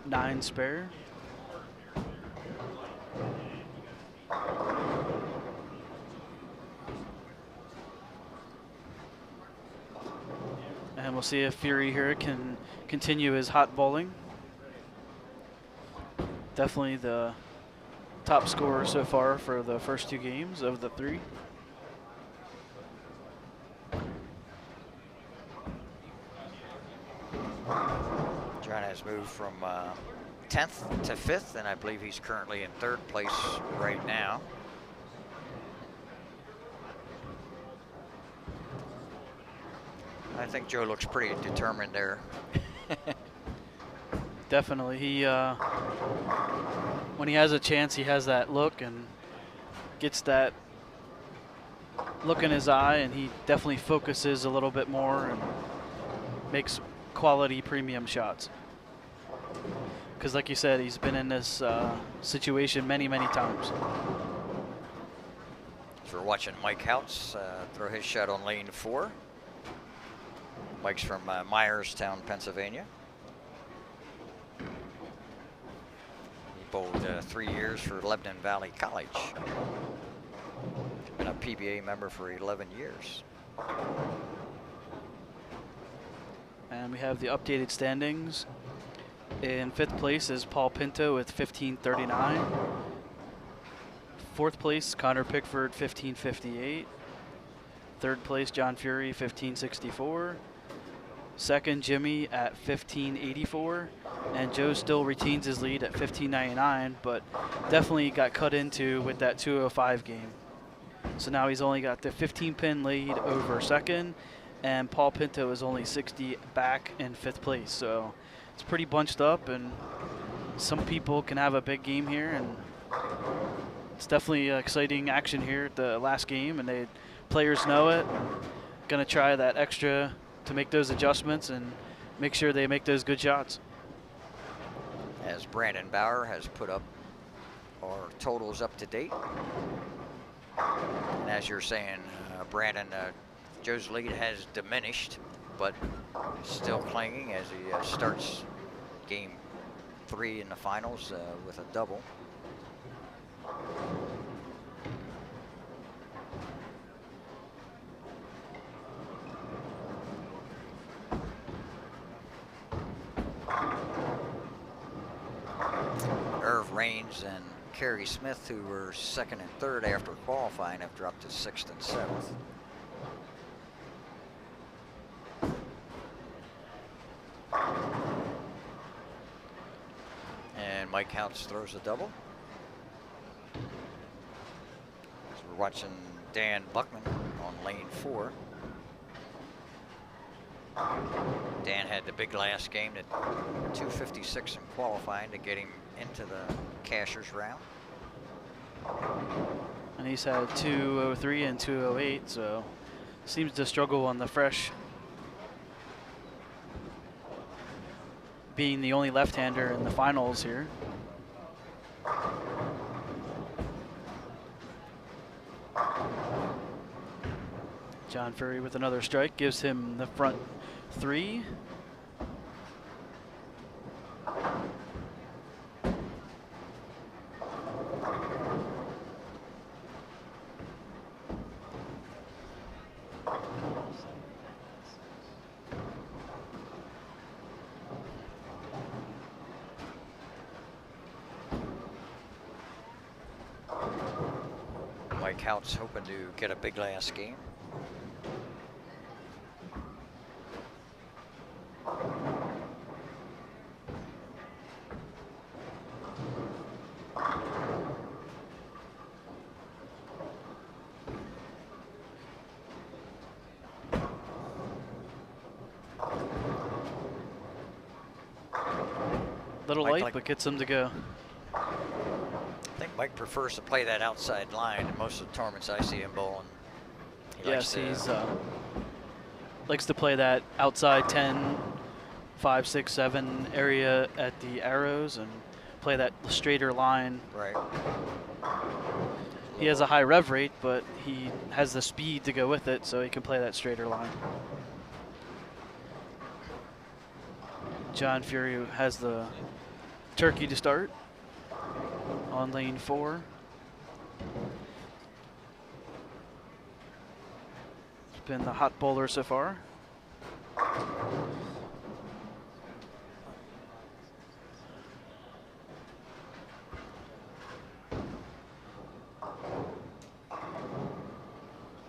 9 spare. And we'll see if Fury here can continue his hot bowling. Definitely the top scorer so far for the first 2 games of the 3. John has moved from 10th to 5th, and I believe he's currently in 3rd place right now. I think Joe looks pretty determined there. Definitely. He, when he has a chance, he has that look and gets that look in his eye, and he definitely focuses a little bit more and makes quality premium shots. Because like you said, he's been in this situation many, many times. So we're watching Mike Houts throw his shot on lane 4. Mike's from Myerstown, Pennsylvania. He bowled 3 years for Lebanon Valley College. Been a PBA member for 11 years. And we have the updated standings. In 5th place is Paul Pinto with 1539. 4th place, Connor Pickford, 1558. 3rd place, John Fury, 1564. 2nd, Jimmy at 1584. And Joe still retains his lead at 1599, but definitely got cut into with that 205 game. So now he's only got the 15-pin lead over 2nd, and Paul Pinto is only 60 back in 5th place. So it's pretty bunched up, and some people can have a big game here, and it's definitely exciting action here at the last game, and the players know it. Gonna try that extra to make those adjustments and make sure they make those good shots. As Brandon Bauer has put up our totals up to date. And as you're saying, Brandon, Joe's lead has diminished, but still clinging as he starts game 3 in the finals with a double. Irv Raines and Kerry Smith, who were 2nd and 3rd after qualifying, have dropped to 6th and 7th. And Mike Houts throws a double. So we're watching Dan Buckman on lane 4. Dan had the big last game at 256 in qualifying to get him into the Cashers round. And he's had 203 and 208, so seems to struggle on the fresh. Being the only left-hander in the finals here. John Fury with another strike gives him the front 3. Mike Hout's hoping to get a big last game. Little light, but gets him to go. I think Mike prefers to play that outside line in most of the tournaments I see him bowling. Yes, he's likes to play that outside 10, 5, 6, 7 area at the arrows and play that straighter line. Right. He has a high rev rate, but he has the speed to go with it, so he can play that straighter line. John Fury has the turkey to start on lane 4. He's been the hot bowler so far.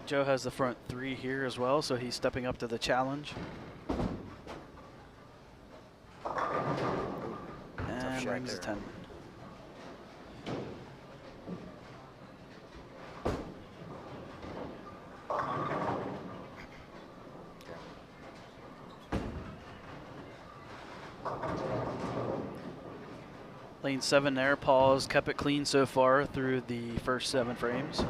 Joe has the front 3 here as well, so he's stepping up to the challenge. And rings a 10. Lane 7 there, Paul's kept it clean so far through the first 7 frames.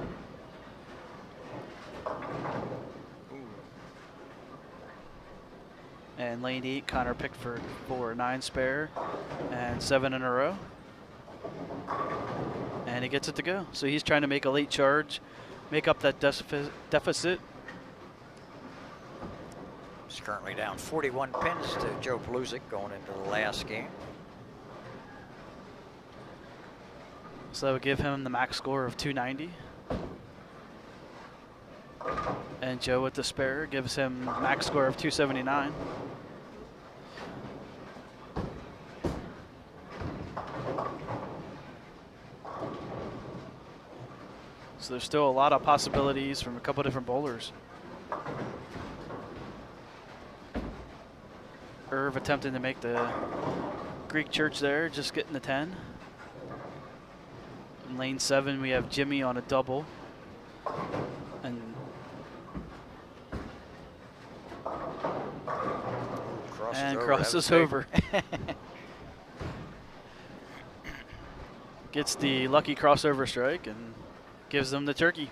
And lane 8, Connor Pickford for 9 spare and 7 in a row. And he gets it to go. So he's trying to make a late charge, make up that deficit. He's currently down 41 pins to Joe Paluzik going into the last game. So that would give him the max score of 290. And Joe with the spare gives him max score of 279. So there's still a lot of possibilities from a couple different bowlers. Irv attempting to make the Greek church there, just getting the 10. In lane 7, we have Jimmy on a double. And crosses over. Gets the lucky crossover strike and gives them the turkey.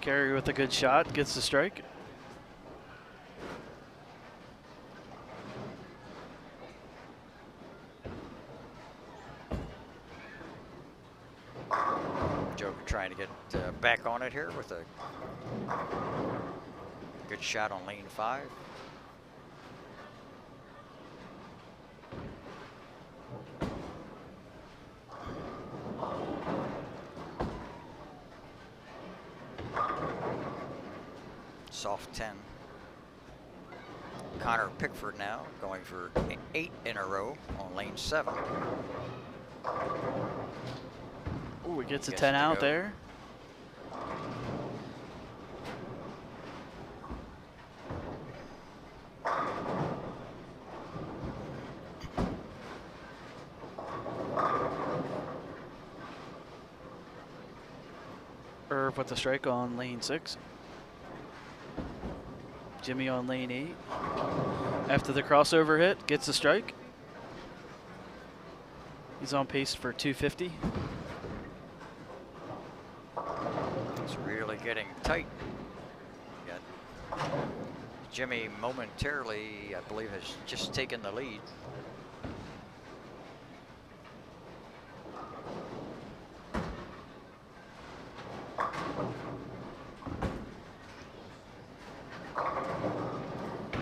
Carey with a good shot, gets the strike. Joe trying to get back on it here with a good shot on lane 5. Soft 10. Connor Pickford now going for 8 in a row on lane 7. Ooh, he gets a 10 out there. Irv with the strike on lane 6. Jimmy on lane 8. After the crossover hit, gets the strike. He's on pace for 250. It's really getting tight. Got Jimmy momentarily, I believe, has just taken the lead.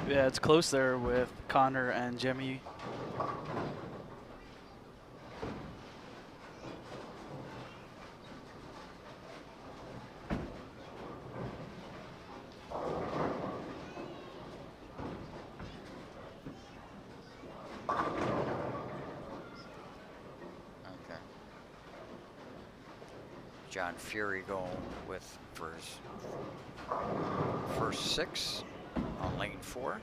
Yeah, it's close there with Connor and Jimmy. Okay. John Fury going with for his first 6 on lane 4.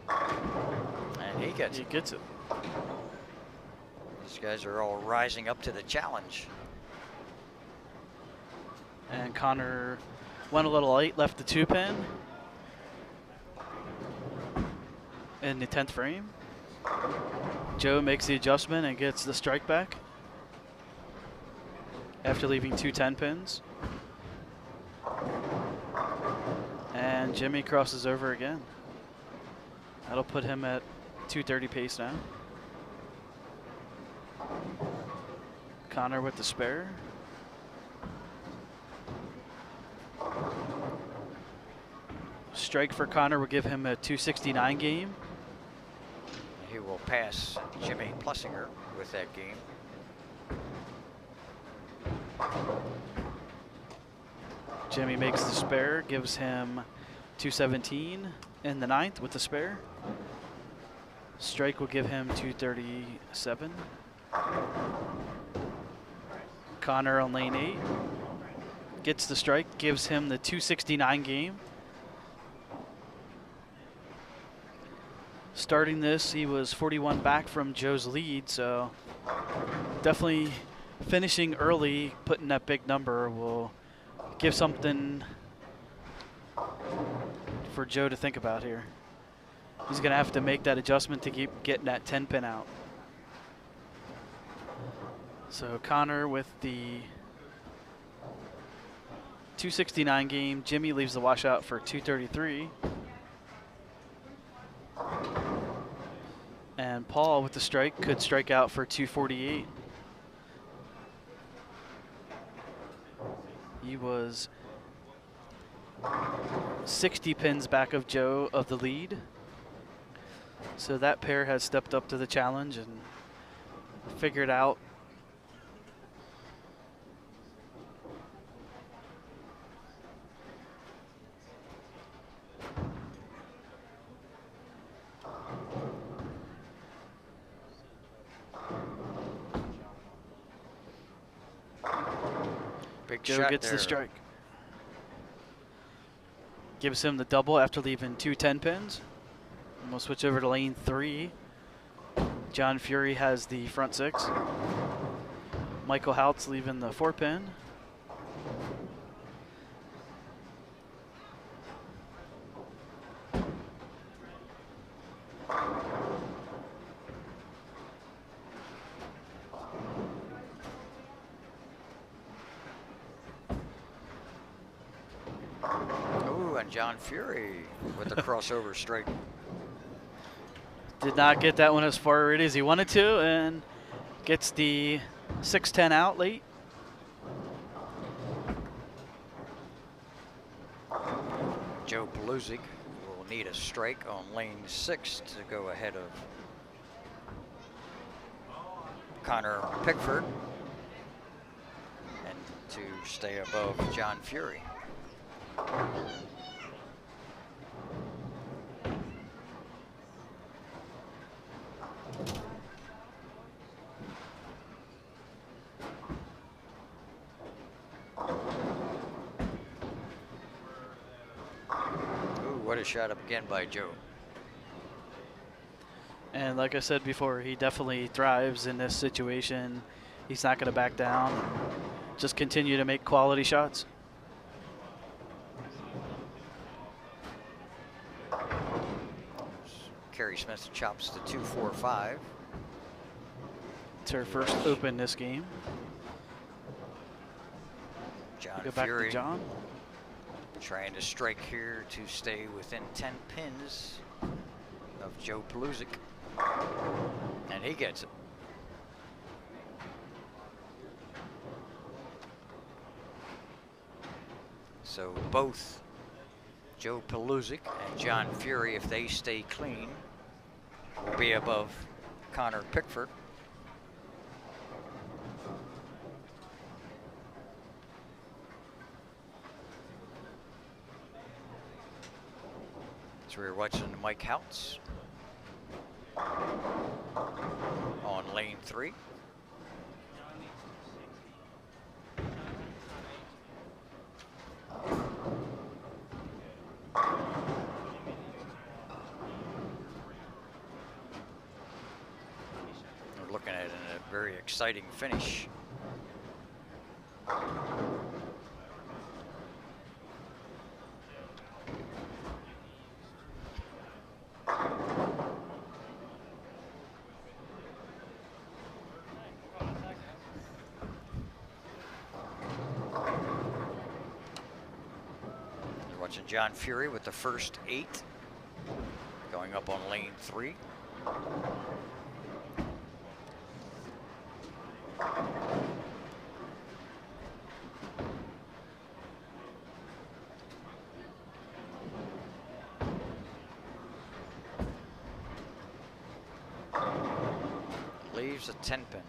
And he gets it. it. These guys are all rising up to the challenge. And Connor went a little late, left the 2-pin in the 10th frame. Joe makes the adjustment and gets the strike back after leaving 2 10-pins. And Jimmy crosses over again. That'll put him at 230 pace now. Connor with the spare. Strike for Connor will give him a 269 game. He will pass Jimmy Plessinger with that game. Jimmy makes the spare, gives him 217 in the 9th with the spare. Strike will give him 237. Connor on lane 8 gets the strike, gives him the 269 game. Starting this, he was 41 back from Joe's lead, so definitely finishing early, putting that big number will give something for Joe to think about here. He's going to have to make that adjustment to keep getting that 10-pin out. So Connor with the 269 game. Jimmy leaves the washout for 233. And Paul with the strike could strike out for 248. He was 60 pins back of Joe of the lead. So that pair has stepped up to the challenge and figured out Big Joe shot gets there. the strike. Gives him the double after leaving 2 10-pins. And we'll switch over to lane 3. John Fury has the front 6. Michael Houtz leaving the 4-pin. And John Fury with the crossover strike. Did not get that one as far as he wanted to, and gets the 6-10 out late. Joe Beluzik will need a strike on lane 6 to go ahead of Connor Pickford and to stay above John Fury. What a shot up again by Joe. And like I said before, he definitely thrives in this situation. He's not going to back down. Just continue to make quality shots. Kerry Smith chops the 2-4-5. It's her first open this game. John Go back Fury to John. trying to strike here to stay within 10 pins of Joe Pelusic. And he gets it. So both Joe Pelusic and John Fury, if they stay clean, will be above Connor Pickford. So we're watching Mike Houts on lane 3. We're looking at a very exciting finish. Watching John Fury with the first 8, going up on lane 3. Leaves a 10-pin.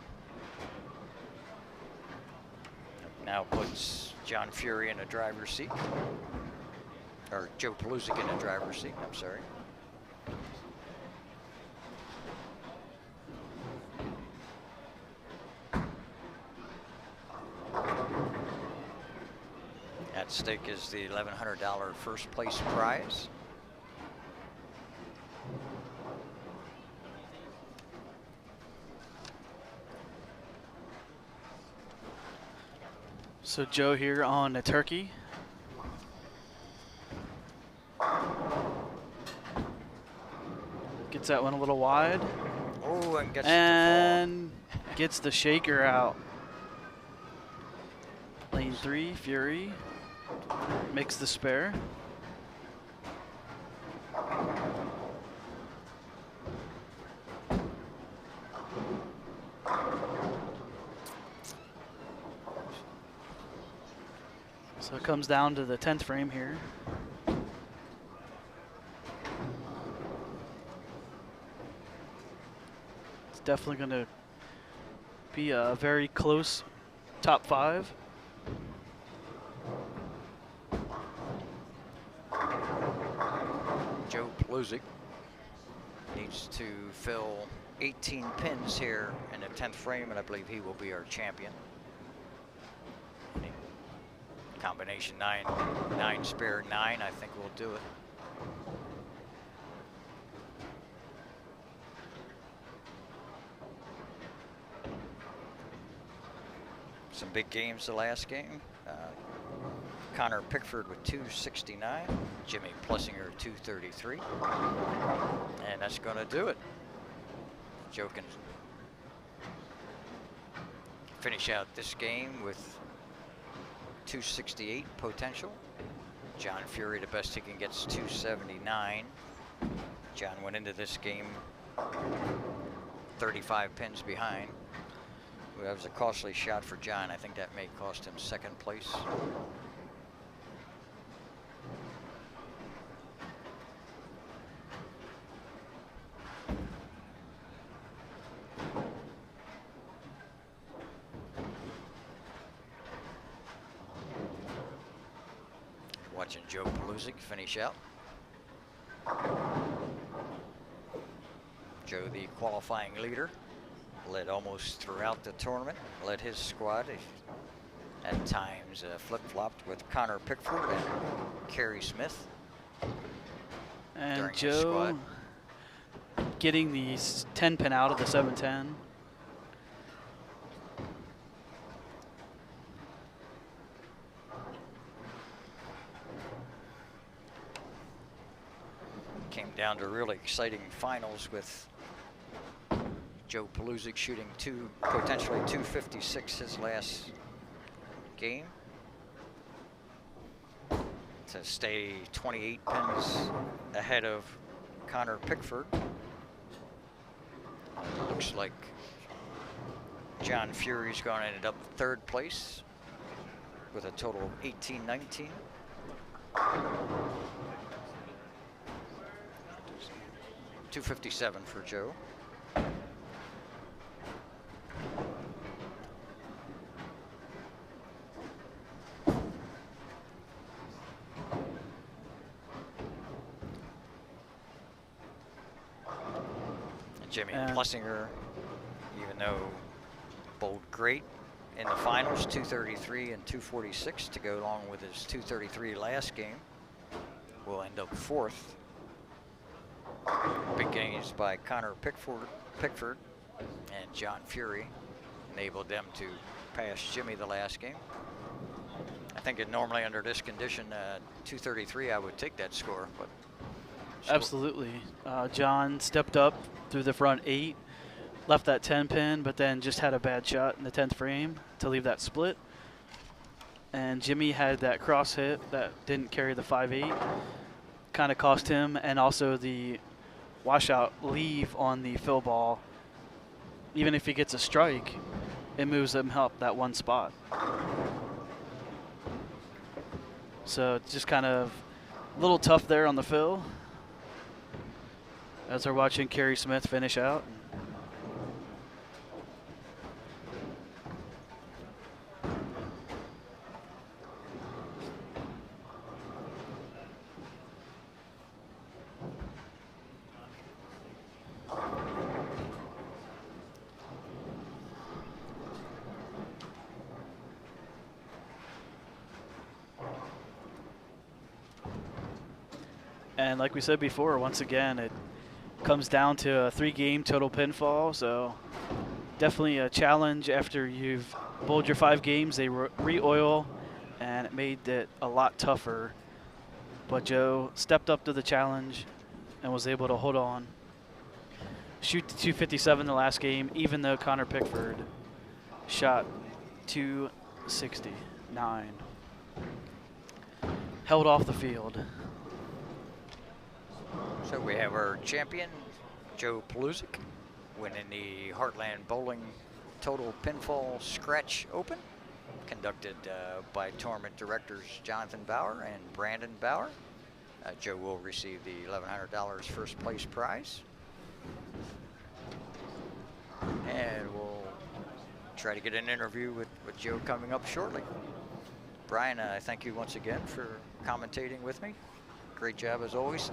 Now puts John Fury in a driver's seat. Or Joe Pelusic in the driver's seat, I'm sorry. At stake is the $1,100 first place prize. So Joe here on a turkey. Gets that one a little wide. Oh, and gets And gets the shaker out. Lane 3, Fury makes the spare. So it comes down to the 10th frame here. It's definitely going to be a very close top 5. Joe Pelusic needs to fill 18 pins here in the 10th frame, and I believe he will be our champion. Combination 9, 9 spare 9, I think we'll do it. Some big games the last game. Connor Pickford with 269, Jimmy Plessinger 233, and that's going to do it. Joe can finish out this game with 268 potential. John Fury, the best he can get is 279. John went into this game 35 pins behind. Well, that was a costly shot for John. I think that may cost him second place. Watching Joe Pelusic finish out. Joe, the qualifying leader, led almost throughout the tournament, led his squad. At times flip-flopped with Connor Pickford and Kerry Smith. And Joe getting the 10-pin out of the 710. Came down to really exciting finals with Joe Paluzik shooting potentially 256 his last game to stay 28 pins ahead of Connor Pickford. Looks like John Fury's going to end up third place with a total of 18-19. .257 for Joe. Jimmy Plessinger, even though bowled great in the finals, 233 and 246 to go along with his 233 last game, will end up fourth. Big gains by Connor Pickford and John Fury enabled them to pass Jimmy the last game. I think normally under this condition, 233, I would take that score, but absolutely. John stepped up through the front 8, left that 10 pin, but then just had a bad shot in the 10th frame to leave that split. And Jimmy had that cross hit that didn't carry the 5-8, kind of cost him, and also the washout leave on the fill ball. Even if he gets a strike, it moves him up that one spot. So it's just kind of a little tough there on the fill as we're watching Kerry Smith finish out. And like we said before, once again, it comes down to a 3-game total pinfall. So definitely a challenge after you've bowled your 5 games. They re-oil, and it made it a lot tougher. But Joe stepped up to the challenge and was able to hold on. Shoot to 257 the last game, even though Connor Pickford shot 269. Held off the field. So we have our champion, Joe Paluzik, winning the Heartland Bowling Total Pinfall Scratch Open, conducted by tournament directors Jonathan Bauer and Brandon Bauer. Joe will receive the $1,100 first place prize. And we'll try to get an interview with Joe coming up shortly. Brian, I thank you once again for commentating with me. Great job as always.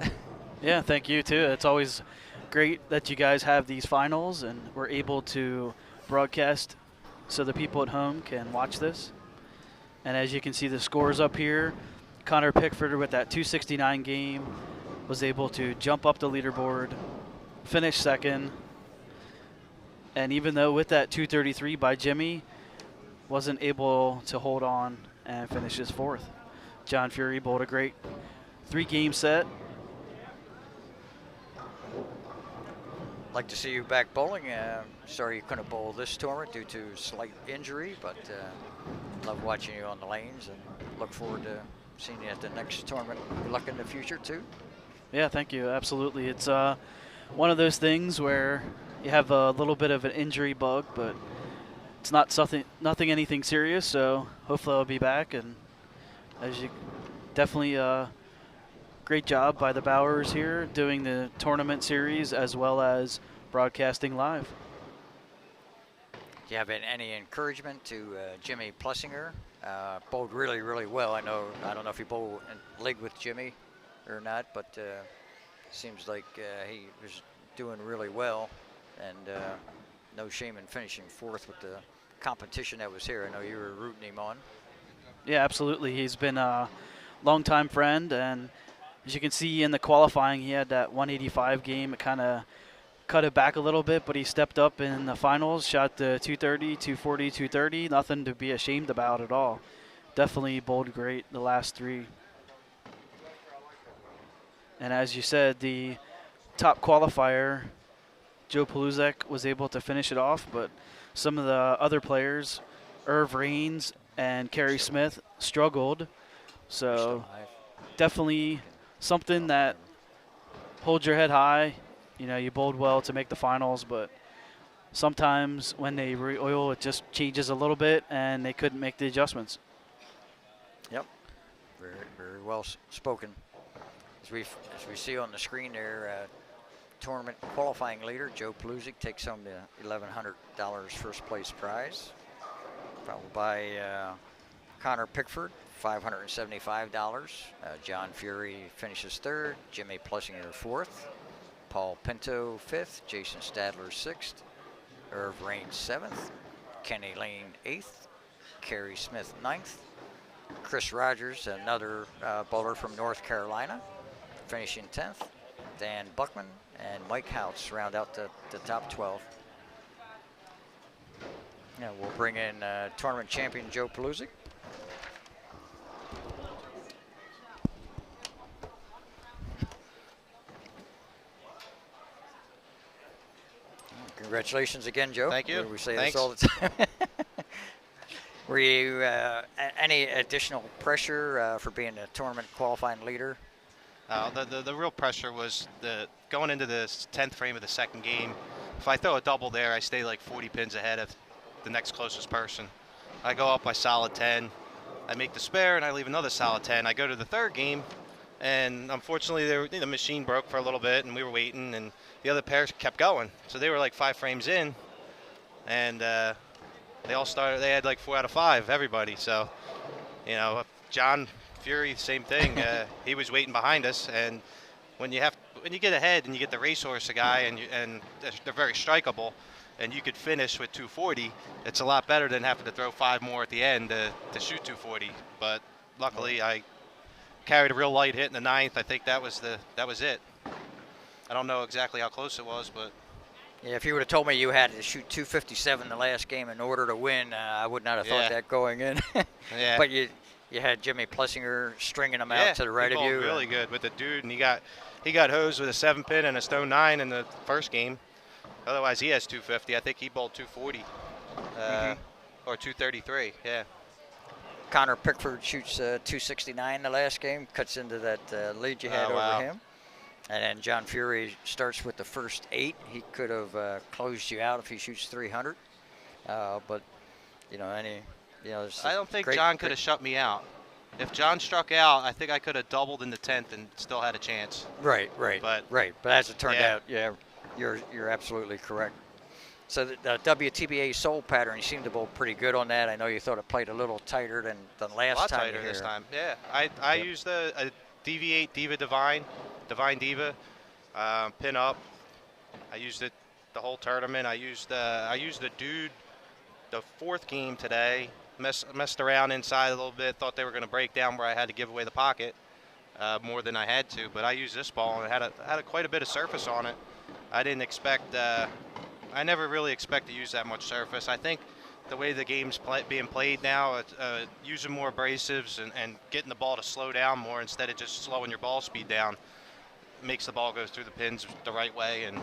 Yeah, thank you too. It's always great that you guys have these finals and we're able to broadcast so the people at home can watch this. And as you can see the scores up here, Connor Pickford with that 269 game was able to jump up the leaderboard, finish second. And even though with that 233 by Jimmy, wasn't able to hold on and finishes fourth. John Fury bowled a great 3-game set. Like to see you back bowling. Sorry you couldn't bowl this tournament due to slight injury, but love watching you on the lanes and look forward to seeing you at the next tournament. Good luck in the future too. Yeah, thank you. Absolutely. It's one of those things where you have a little bit of an injury bug, but it's nothing anything serious. So hopefully I'll be back. And as you definitely great job by the Bowers here doing the tournament series as well as broadcasting live. Do you have any encouragement to Jimmy Plessinger? Bowled really, really well. I don't know if you bowled in league with Jimmy or not, but seems like he was doing really well, and no shame in finishing fourth with the competition that was here. I know you were rooting him on. Yeah, absolutely. He's been a longtime friend, and as you can see in the qualifying, he had that 185 game. It kind of cut it back a little bit, but he stepped up in the finals, shot the 230, 240, 230. Nothing to be ashamed about at all. Definitely bowled great the last 3. And as you said, the top qualifier, Joe Paluzek, was able to finish it off, but some of the other players, Irv Raines and Kerry Smith, struggled. So definitely something that holds your head high. You know, you bowled well to make the finals, but sometimes when they re-oil, it just changes a little bit, and they couldn't make the adjustments. Yep, very, very well spoken. As we see on the screen there, tournament qualifying leader Joe Paluzik takes home the $1,100 first place prize, followed by Connor Pickford, $575. John Fury finishes third, Jimmy Plessinger fourth, Paul Pinto fifth, Jason Stadler sixth, Irv Raines seventh, Kenny Lane eighth, Kerry Smith ninth, Chris Rogers, another bowler from North Carolina, finishing 10th. Dan Buckman and Mike Houts round out the top 12. Now we'll bring in tournament champion Joe Paluzik. Congratulations again, Joe. Thank you. We say Thanks. this all the time. Were you any additional pressure for being a tournament qualifying leader? The real pressure was going into the 10th frame of the second game. If I throw a double there, I stay like 40 pins ahead of the next closest person. I go up by solid 10. I make the spare, and I leave another solid 10. I go to the third game, and unfortunately, the machine broke for a little bit, and we were waiting, and the other pair kept going. So they were like 5 frames in, and they all started. They had like 4 out of 5, everybody. So, you know, John Fury, same thing. He was waiting behind us, and when you get ahead and you get the racehorse a guy, and they're very strikeable, and you could finish with 240, it's a lot better than having to throw 5 more at the end to shoot 240. But luckily, I carried a real light hit in the 9th. I think that was it. I don't know exactly how close it was, but yeah, if you would have told me you had to shoot 257 the last game in order to win, I would not have thought that going in. Yeah. But you had Jimmy Plessinger stringing them out to the right he of you. bowled really good with the dude, and he got hosed with a 7-pin and a stone 9 in the first game. Otherwise, he has 250. I think he bowled 240 or 233. Yeah. Connor Pickford shoots 269 the last game, cuts into that lead you had over him. And then John Fury starts with the first 8. He could have closed you out if he shoots 300. But, you know, I don't think John could have shut me out. If John struck out, I think I could have doubled in the 10th and still had a chance. Right. But as it turned out, yeah, you're absolutely correct. So the WTBA soul pattern, you seemed to bowl pretty good on that. I know you thought it played a little tighter than last a lot time. Tighter this time. Yeah, I used a DV8 Diva Divine Diva pin up. I used it the whole tournament. I used the dude the 4th game today. Messed around inside a little bit. Thought they were going to break down where I had to give away the pocket more than I had to. But I used this ball and it had quite a bit of surface on it. I didn't expect. I never really expect to use that much surface. I think the way the game's being played now, using more abrasives and getting the ball to slow down more instead of just slowing your ball speed down makes the ball go through the pins the right way and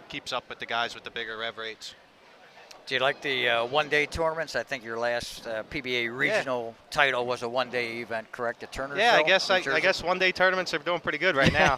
keeps up with the guys with the bigger rev rates. Do you like the one-day tournaments? I think your last PBA regional title was a one-day event, correct? At Turnersville? Yeah, I guess one-day tournaments are doing pretty good right now.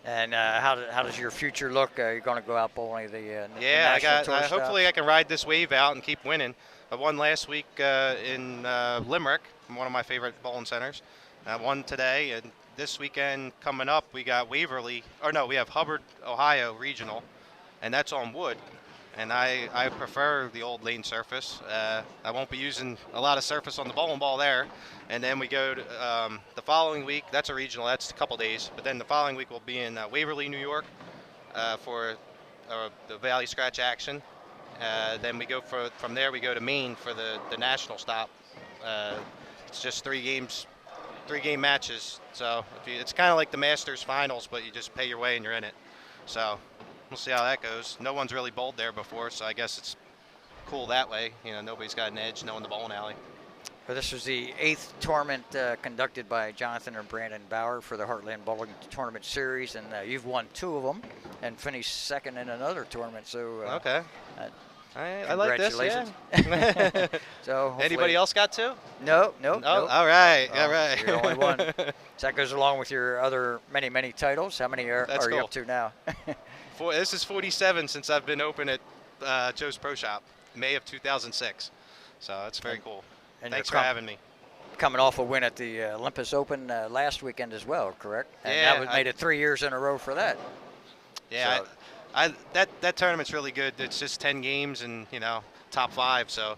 And how does your future look? Are you going to go out bowling the national tour hopefully I can ride this wave out and keep winning. I won last week in Limerick, one of my favorite bowling centers. I won today, and this weekend coming up we got we have Hubbard, Ohio regional, and that's on wood. And I prefer the old lane surface. I won't be using a lot of surface on the bowling ball there. And then we go to the following week. That's a regional. That's a couple days. But then the following week we'll be in Waverly, New York for the Valley Scratch action. Then we go from there we go to Maine for the national stop. It's just 3 game matches. So it's kind of like the Masters finals, but you just pay your way and you're in it. So we'll see how that goes. No one's really bowled there before, so I guess it's cool that way. You know, nobody's got an edge knowing the bowling alley. Well, this was the 8th tournament conducted by Jonathan and Brandon Bauer for the Heartland Bowling Tournament Series, and you've won 2 of them and finished 2nd in another tournament. So okay. I like this. Yeah. So anybody else got 2? No. All right. All right. You're the only one. So that goes along with your other many titles. How many are you up to now? This is 47 since I've been open at Joe's Pro Shop, May of 2006. So that's very cool. And thanks for having me. Coming off a win at the Olympus Open last weekend as well, correct? And yeah, that made it 3 years in a row for that. Yeah, so, that tournament's really good. It's just 10 games and top 5. So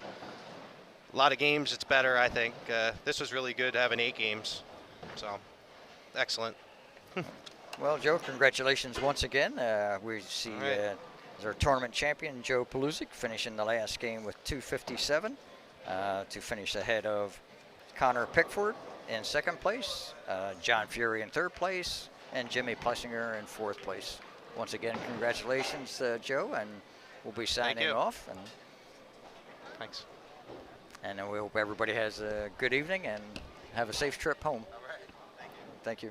a lot of games. It's better, I think. This was really good having 8 games. So excellent. Well, Joe, congratulations once again. We see our tournament champion, Joe Paluzik, finishing the last game with 257 to finish ahead of Connor Pickford in 2nd place, John Fury in 3rd place, and Jimmy Plessinger in 4th place. Once again, congratulations, Joe, and we'll be signing off. And thanks. And we hope everybody has a good evening and have a safe trip home. All right. Thank you.